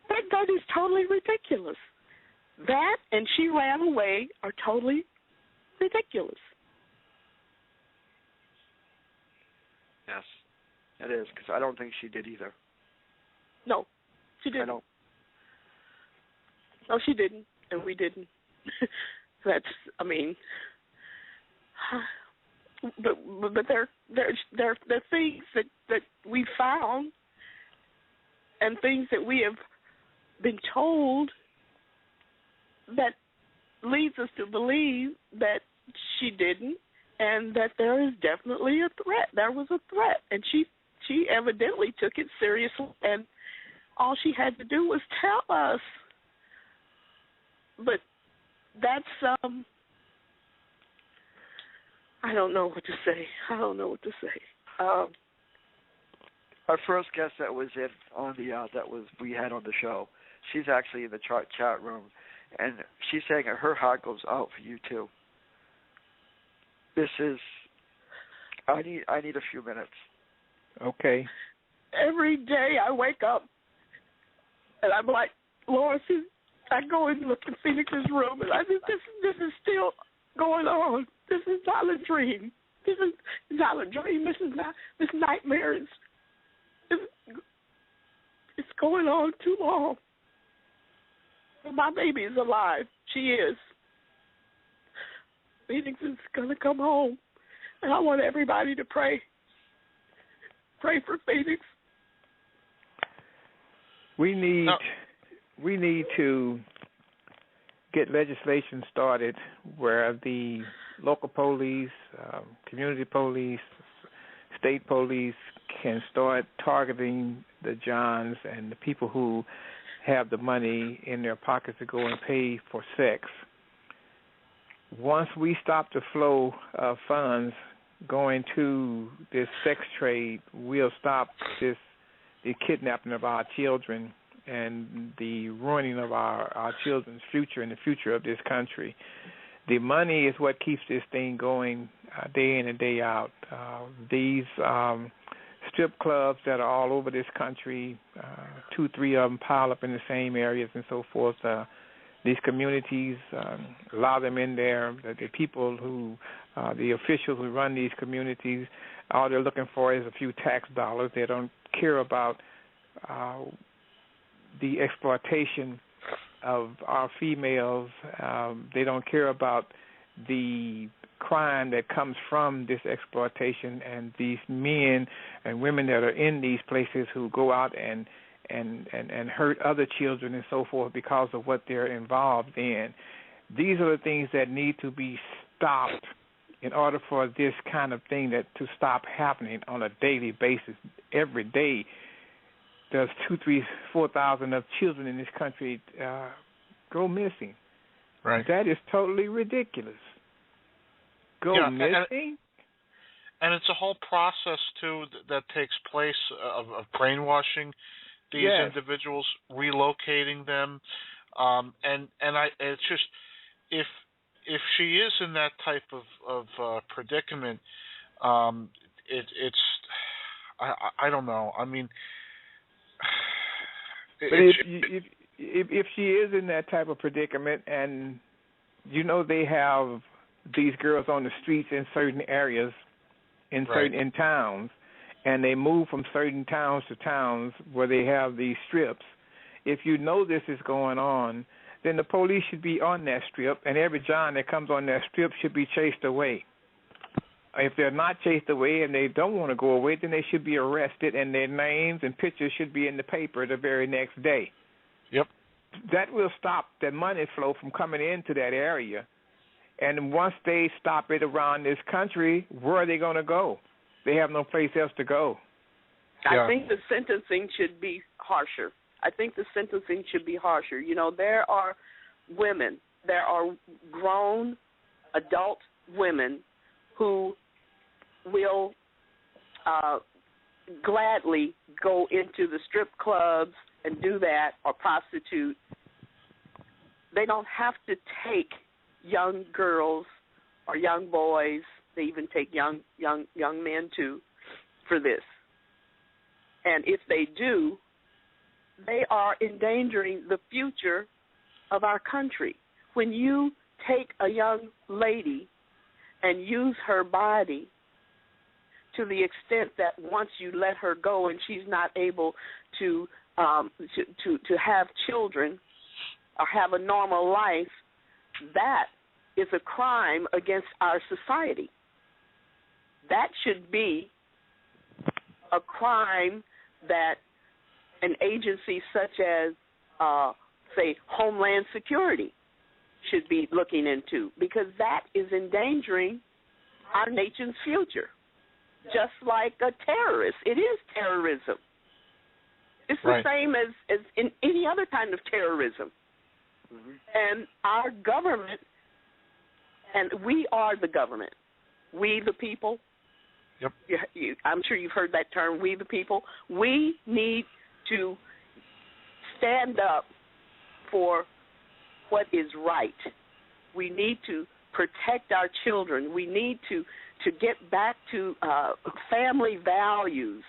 That is totally ridiculous. That and she ran away are totally ridiculous.
Yes, it is, because I don't think she did either.
No, she didn't. No, she didn't, and we didn't. But there are things that we found and things that we have been told that leads us to believe that she didn't, and that there is definitely a threat. There was a threat, and she evidently took it seriously, and all she had to do was tell us. But that's I don't know what to say.
Our first guest that was on the we had on the show, she's actually in the chat room, and she's saying that her heart goes out for you too. This is, I need a few minutes.
Okay.
Every day I wake up and I'm like, Lord, I go and look in Phoenix's room, and I just, this is still going on. This is not a dream. This is not a dream. This nightmare is it's going on too long. But my baby is alive. She is. Phoenix is going to come home, and I want everybody to pray. Pray for Phoenix.
We need to get legislation started where the local police, community police, state police can start targeting the Johns and the people who have the money in their pockets to go and pay for sex. Once we stop the flow of funds going to this sex trade, we'll stop the kidnapping of our children and the ruining of our children's future and the future of this country. The money is what keeps this thing going day in and day out. These strip clubs that are all over this country, 2-3 of them pile up in the same areas and so forth. These communities allow them in there. The people who, the officials who run these communities, all they're looking for is a few tax dollars. They don't care about the exploitation of our females. They don't care about the crime that comes from this exploitation, and these men and women that are in these places who go out and hurt other children and so forth because of what they're involved in. These are the things that need to be stopped in order for this kind of thing to stop happening on a daily basis. Every day there's 2,000, 3,000, 4,000 of children in this country go missing.
Right.
That is totally ridiculous. Missing?
And it's a whole process too that takes place of brainwashing these individuals, relocating them, and it's just if she is in that type of predicament, it's I don't know. I mean,
if she is in that type of predicament, and they have these girls on the streets in certain areas, in towns, and they move from certain towns to towns where they have these strips. If this is going on, then the police should be on that strip, and every John that comes on that strip should be chased away. If they're not chased away and they don't want to go away, then they should be arrested, and their names and pictures should be in the paper the very next day.
Yep.
That will stop the money flow from coming into that area. And once they stop it around this country, where are they going to go? They have no place else to go.
I think the sentencing should be harsher. There are women, there are grown adult women who will gladly go into the strip clubs and do that, or prostitute. They don't have to take young girls or young boys. They even take young men too for this. And if they do, they are endangering the future of our country. When you take a young lady and use her body to the extent that once you let her go and she's not able to have children or have a normal life, that is a crime against our society. That should be a crime that an agency such as, say, Homeland Security should be looking into, because that is endangering our nation's future. Just like a terrorist. It is terrorism. It's the same as in any other kind of terrorism. Mm-hmm. And our government, and we are the government, we the people.
Yep.
I'm sure you've heard that term, we the people. We need to stand up for what is right. We need to protect our children. We need to get back to family values.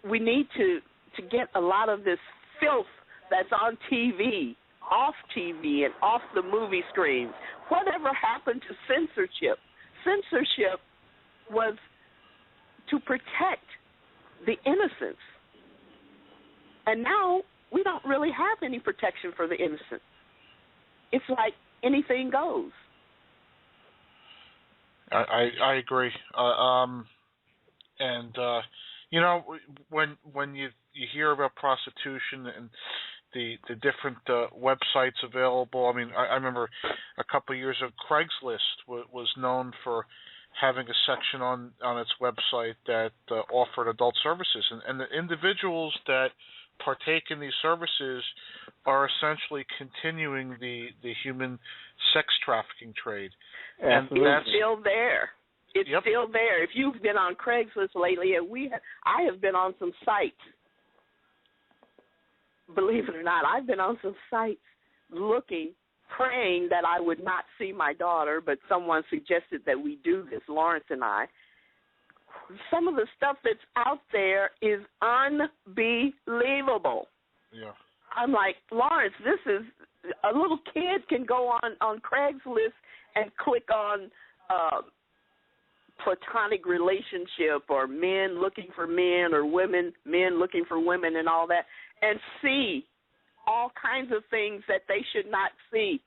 We need to get a lot of this filth that's on TV, off TV and off the movie screens. Whatever happened to censorship? Censorship was to protect the innocents. And now we don't really have any protection for the innocent. It's like anything goes.
I agree. When you hear about prostitution and the different websites available, I mean, I remember a couple of years ago, Craigslist was known for having a section on its website that offered adult services, and the individuals that partake in these services are essentially continuing the human sex trafficking trade.
Absolutely. And it's still there. It's still there. If you've been on Craigslist lately, and I have been on some sites. Believe it or not, I've been on some sites looking, praying that I would not see my daughter, but someone suggested that we do this, Lawrence and I. Some of the stuff that's out there is unbelievable.
Yeah.
I'm like, Lawrence, this is, a little kid can go on Craigslist and click on platonic relationship, or men looking for men, or men looking for women, and all that, and see all kinds of things that they should not see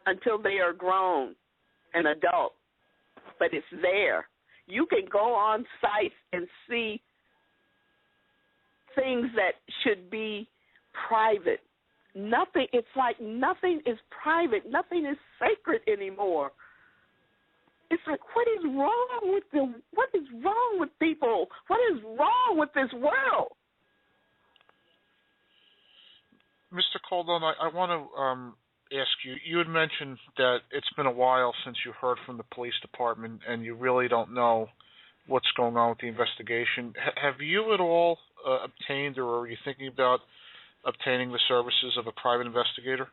until they are grown and adult. But it's there. You can go on sites and see things that should be private. Nothing. It's like nothing is private. Nothing is sacred anymore. It's like, what is wrong with people? What is wrong with this world?
Mr. Coldon, I want to ask you, you had mentioned that it's been a while since you heard from the police department and you really don't know what's going on with the investigation. Have you at all obtained, or are you thinking about obtaining the services of a private investigator?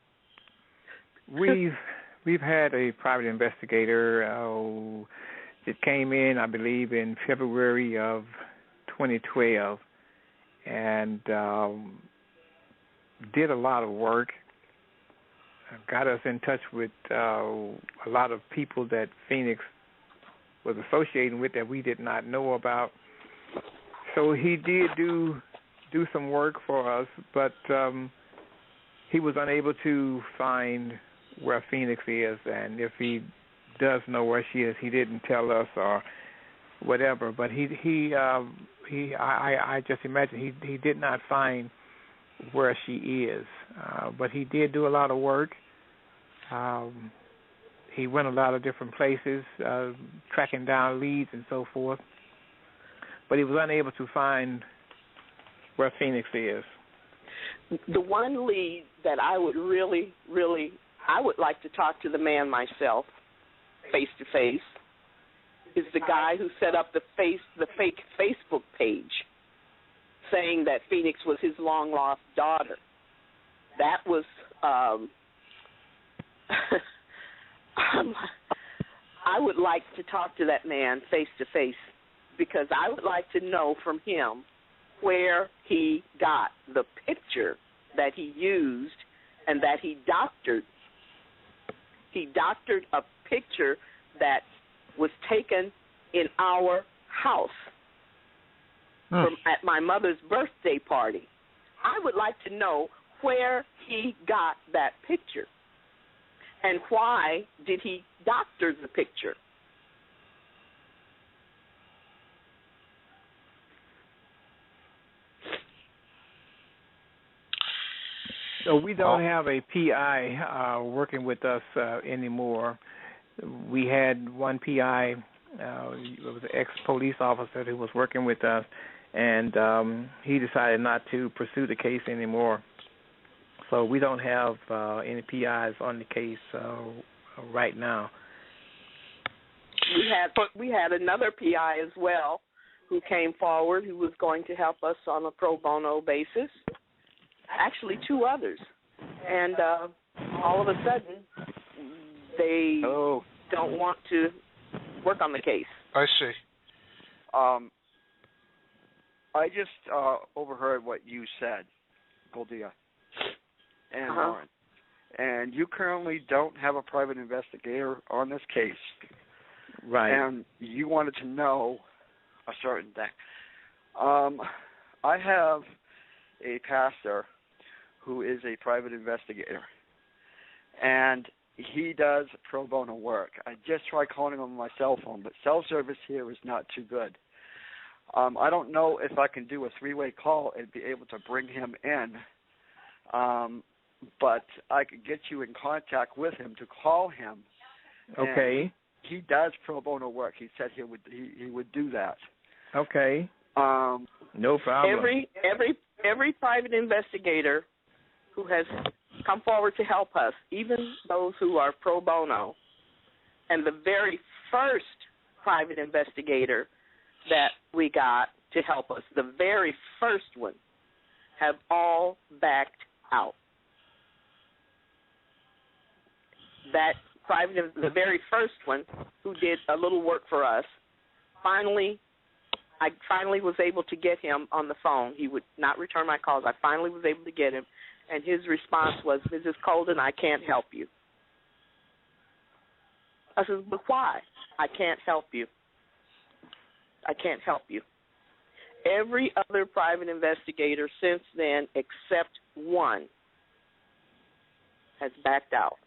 We've had a private investigator. It came in, I believe, in February of 2012, and did a lot of work. Got us in touch with a lot of people that Phoenix was associating with that we did not know about. So he did do some work for us, but he was unable to find where Phoenix is, and if he does know where she is, he didn't tell us or whatever. But I just imagine he did not find where she is, but he did do a lot of work. He went a lot of different places, tracking down leads and so forth, but he was unable to find where Phoenix is.
The one lead that I would really, I would like to talk to the man myself, face to face, is the guy who set up the fake Facebook page, saying that Phoenix was his long lost daughter. That was I would like to talk to that man face to face, because I would like to know from him where he got the picture that he used and that he doctored. He doctored a picture that was taken in our house at my mother's birthday party. I would like to know where he got that picture and why did he doctor the picture.
So we don't have a PI working with us anymore. We had one PI, it was an ex-police officer who was working with us, and he decided not to pursue the case anymore. So we don't have any PIs on the case right now.
We had another PI as well who came forward who was going to help us on a pro bono basis. Actually, two others. And all of a sudden, they don't want to work on the case.
I see.
I just overheard what you said, Goldia and Lauren. And you currently don't have a private investigator on this case.
Right.
And you wanted to know a certain thing. I have a pastor who is a private investigator, and he does pro bono work. I just tried calling him on my cell phone, but cell service here is not too good. I don't know if I can do a three-way call and be able to bring him in, but I could get you in contact with him to call him.
Okay.
He does pro bono work. He said he would do that.
Okay. No problem.
Every private investigator who has come forward to help us, even those who are pro bono, and the very first private investigator that we got to help us, the very first one, have all backed out. That the very first one who did a little work for us, I finally was able to get him on the phone. He would not return my calls. I finally was able to get him, and his response was, "Mrs. Coldon, I can't help you." I said, "But why?" "I can't help you. I can't help you." Every other private investigator since then, except one, has backed out.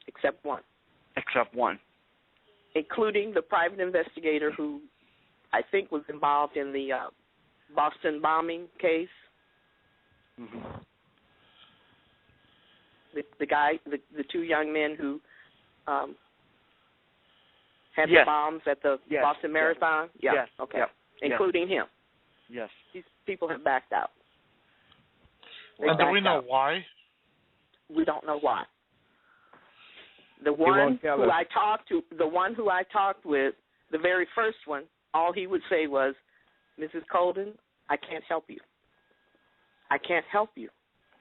Except one.
Except one.
Including the private investigator who I think was involved in the Boston bombing case.
Mm-hmm.
The guy, the two young men who had the bombs at the Boston Marathon.
Yeah.
Yes. Okay. Including him.
Yes.
These people have backed out.
And do we know why?
We don't know why. The one who I talked with, the very first one, all he would say was, Mrs. Coldon, I can't help you. I can't help you.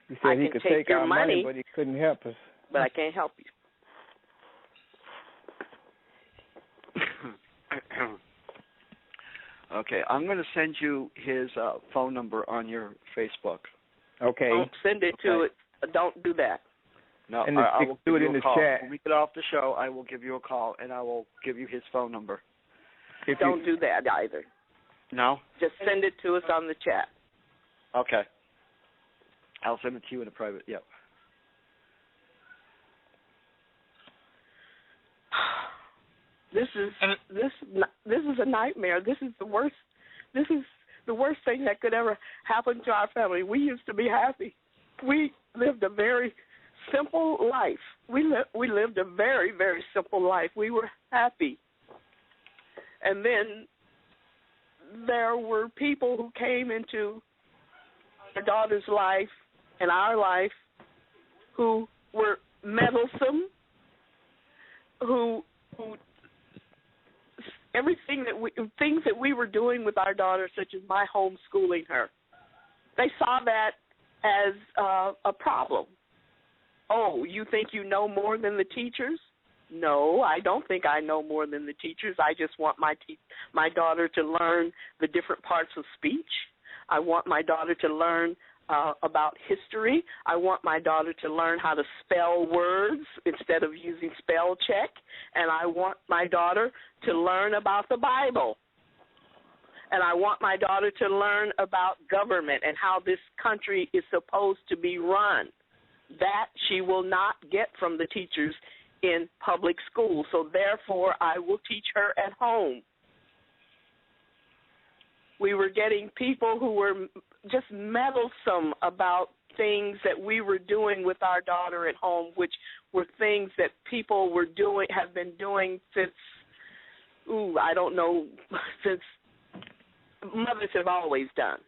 He said he could take our money, but he couldn't help us.
But I can't help you.
Okay, I'm going to send you his phone number on your Facebook.
Okay.
Don't send it to it. Don't do that.
No,
and
I will
do
give
it
you
in
a
the
call.
chat.
When we get off the show, I will give you a call, and I will give you his phone number.
Don't do that either.
No?
Just send it to us on the chat.
Okay. I'll send it to you in a private, yep.
This is a nightmare. This is the worst. This is the worst thing that could ever happen to our family. We used to be happy. We lived a very simple life. We lived a very, very simple life. We were happy. And then there were people who came into our daughter's life and our life who were meddlesome, who things that we were doing with our daughter, such as my homeschooling her, they saw that as a problem. Oh, you think you know more than the teachers? No, I don't think I know more than the teachers. I just want my daughter to learn the different parts of speech. I want my daughter to learn about history. I want my daughter to learn how to spell words instead of using spell check. And I want my daughter to learn about the Bible. And I want my daughter to learn about government and how this country is supposed to be run. That she will not get from the teachers in public school. So therefore, I will teach her at home. We were getting people who were just meddlesome about things that we were doing with our daughter at home, which were things that people have been doing since, I don't know, since mothers have always done.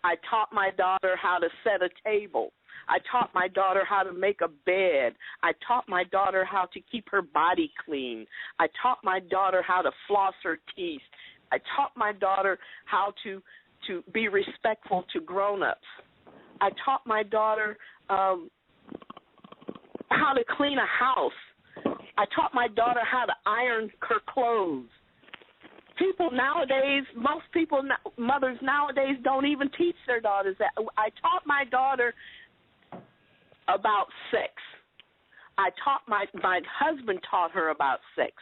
I taught my daughter how to set a table. I taught my daughter how to make a bed. I taught my daughter how to keep her body clean. I taught my daughter how to floss her teeth. I taught my daughter how to be respectful to grown-ups. I taught my daughter how to clean a house. I taught my daughter how to iron her clothes. People nowadays, mothers nowadays don't even teach their daughters that. I taught my daughter about sex. I taught my husband taught her about sex.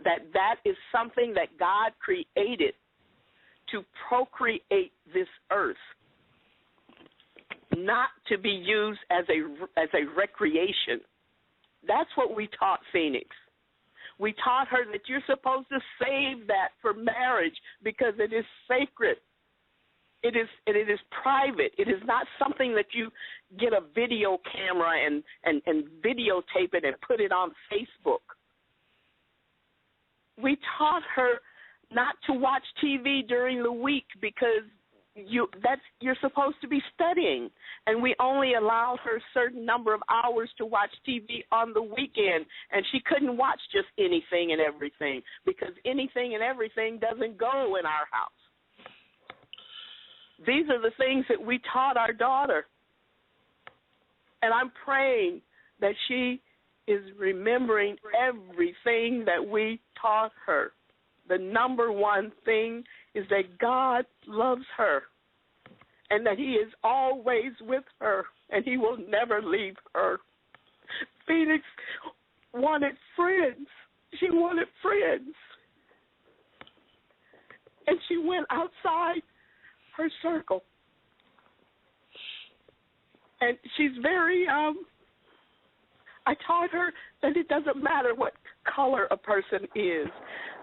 That is something that God created to procreate this earth, not to be used as a recreation. That's what we taught Phoenix. We taught her that you're supposed to save that for marriage because it is sacred. It is private. It is not something that you get a video camera and videotape it and put it on Facebook. We taught her not to watch TV during the week because you're supposed to be studying, and we only allowed her a certain number of hours to watch TV on the weekend, and she couldn't watch just anything and everything because anything and everything doesn't go in our house. These are the things that we taught our daughter, and I'm praying that she is remembering everything that we taught her. The number one thing is that God loves her and that he is always with her and he will never leave her. Phoenix wanted friends. She wanted friends. And she went outside her circle. And she's very, I taught her that it doesn't matter what color a person is.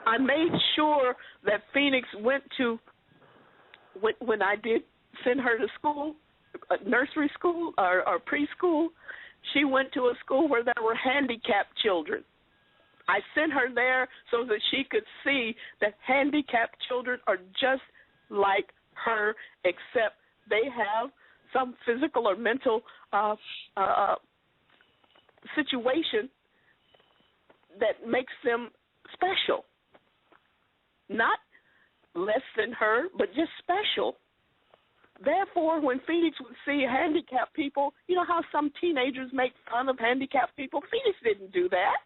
I made sure that Phoenix went to, when I did send her to school, nursery school or preschool, she went to a school where there were handicapped children. I sent her there so that she could see that handicapped children are just like her, except they have some physical or mental situation that makes them special. Not less than her, but just special. Therefore, when Phoenix would see handicapped people, you know how some teenagers make fun of handicapped people? Phoenix didn't do that.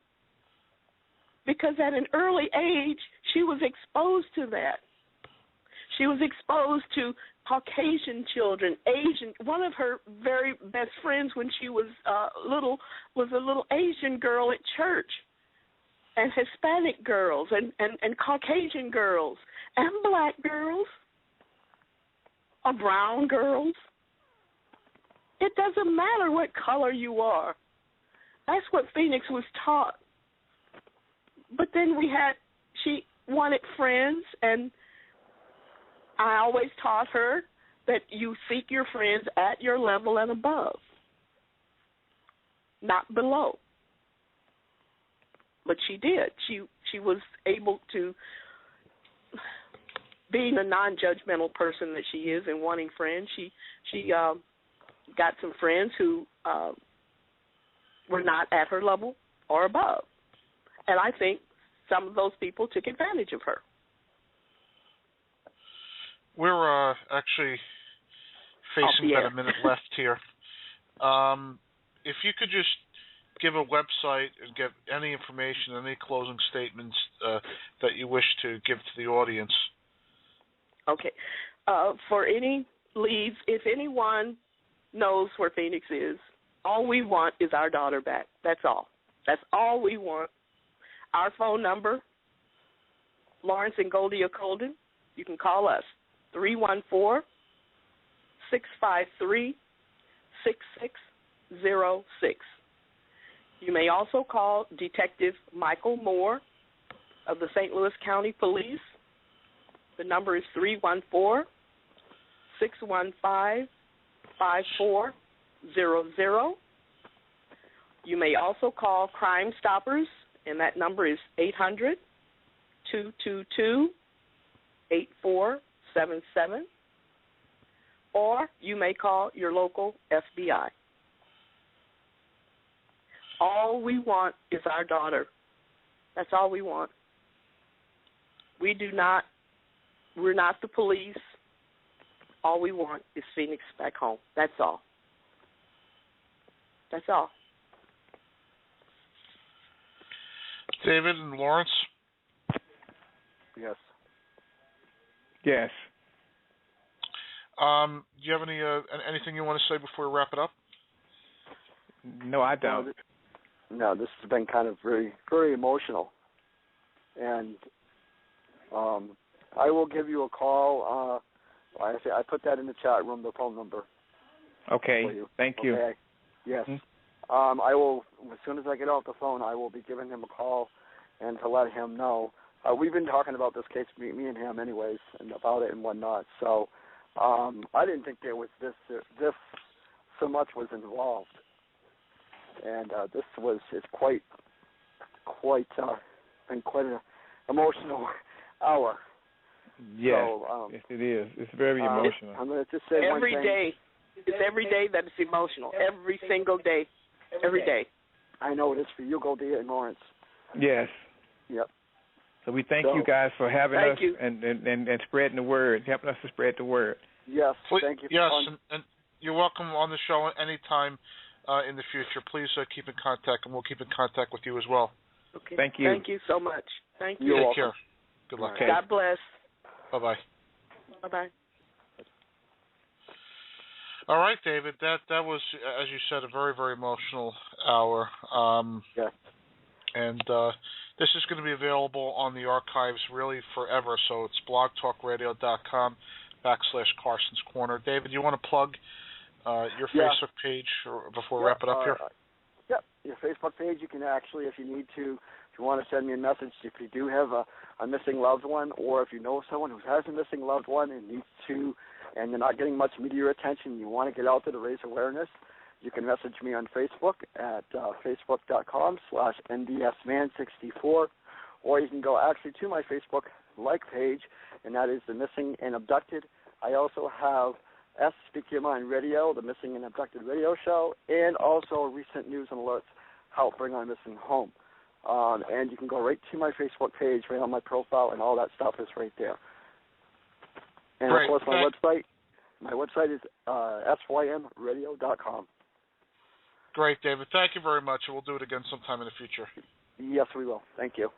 Because at an early age, she was exposed to that. She was exposed to Caucasian children, Asian. One of her very best friends when she was little was a little Asian girl at church, and Hispanic girls, and Caucasian girls, and black girls, or brown girls. It doesn't matter what color you are. That's what Phoenix was taught. But then she wanted friends, and I always taught her that you seek your friends at your level and above, not below. But she did. She was able to, being a non-judgmental person that she is and wanting friends, she got some friends who were not at her level or above. And I think some of those people took advantage of her.
We're actually facing about a minute left here. If you could just give a website and give any information, any closing statements that you wish to give to the audience.
Okay. For any leads, if anyone knows where Phoenix is, all we want is our daughter back. That's all. That's all we want. Our phone number, Lawrence and Goldie of Coldon, you can call us, 314-653-6606. You may also call Detective Michael Moore of the St. Louis County Police. The number is 314-615-5400. You may also call Crime Stoppers, and that number is 800-222-8477. Or you may call your local FBI. All we want is our daughter. That's all we want. We're not the police. All we want is Phoenix back home. That's all. That's all.
David and Lawrence?
Yes.
Yes.
Do you have anything you want to say before we wrap it up?
No, I don't.
No, this has been kind of very, very emotional. And I will give you a call. I put that in the chat room, the phone number.
Okay. Thank you.
Okay. Yes.
Mm-hmm.
I will, as soon as I get off the phone, I will be giving him a call and to let him know. We've been talking about this case, me and him anyways, and about it and whatnot. So I didn't think there was this so much was involved. And this is quite been quite an emotional hour.
Yes,
so,
yes, it is. It's very emotional.
I'm going to just say
every
one thing.
day. It's every day that it's emotional. Every single day. Every day.
I know it is for you, Goldie and Lawrence.
Yes.
Yep.
So we thank you guys for having us and spreading the word, helping us to spread the word.
Yes, thank you.
Yes, and you're welcome on the show anytime in the future. Please keep in contact, and we'll keep in contact with you as well.
Okay.
Thank you.
Thank you so much. Thank you.
Take care. Good luck.
Okay. God bless.
Bye-bye.
Bye-bye.
All right, David. That was, as you said, a very, very emotional hour.
Yes.
And this is going to be available on the archives really forever. So it's blogtalkradio.com/Carson's Corner. David, you want to plug your Facebook page before we wrap it up here?
Yep. Your Facebook page. You can actually, if you need to, if you want to send me a message, if you do have a missing loved one, or if you know someone who has a missing loved one and needs to, and you're not getting much media attention, you want to get out there to raise awareness, you can message me on Facebook at facebook.com/NDSman64, or you can go actually to my Facebook like page, and that is The Missing and Abducted. I also have Speak Your Mind Radio, the Missing and Abducted radio show, and also recent news and alerts, Help Bring Our Missing Home. And you can go right to my Facebook page, right on my profile, and all that stuff is right there. And
Great.
of course, my website is symradio.com.
Great, David. Thank you very much, and we'll do it again sometime in the future.
Yes, we will. Thank you.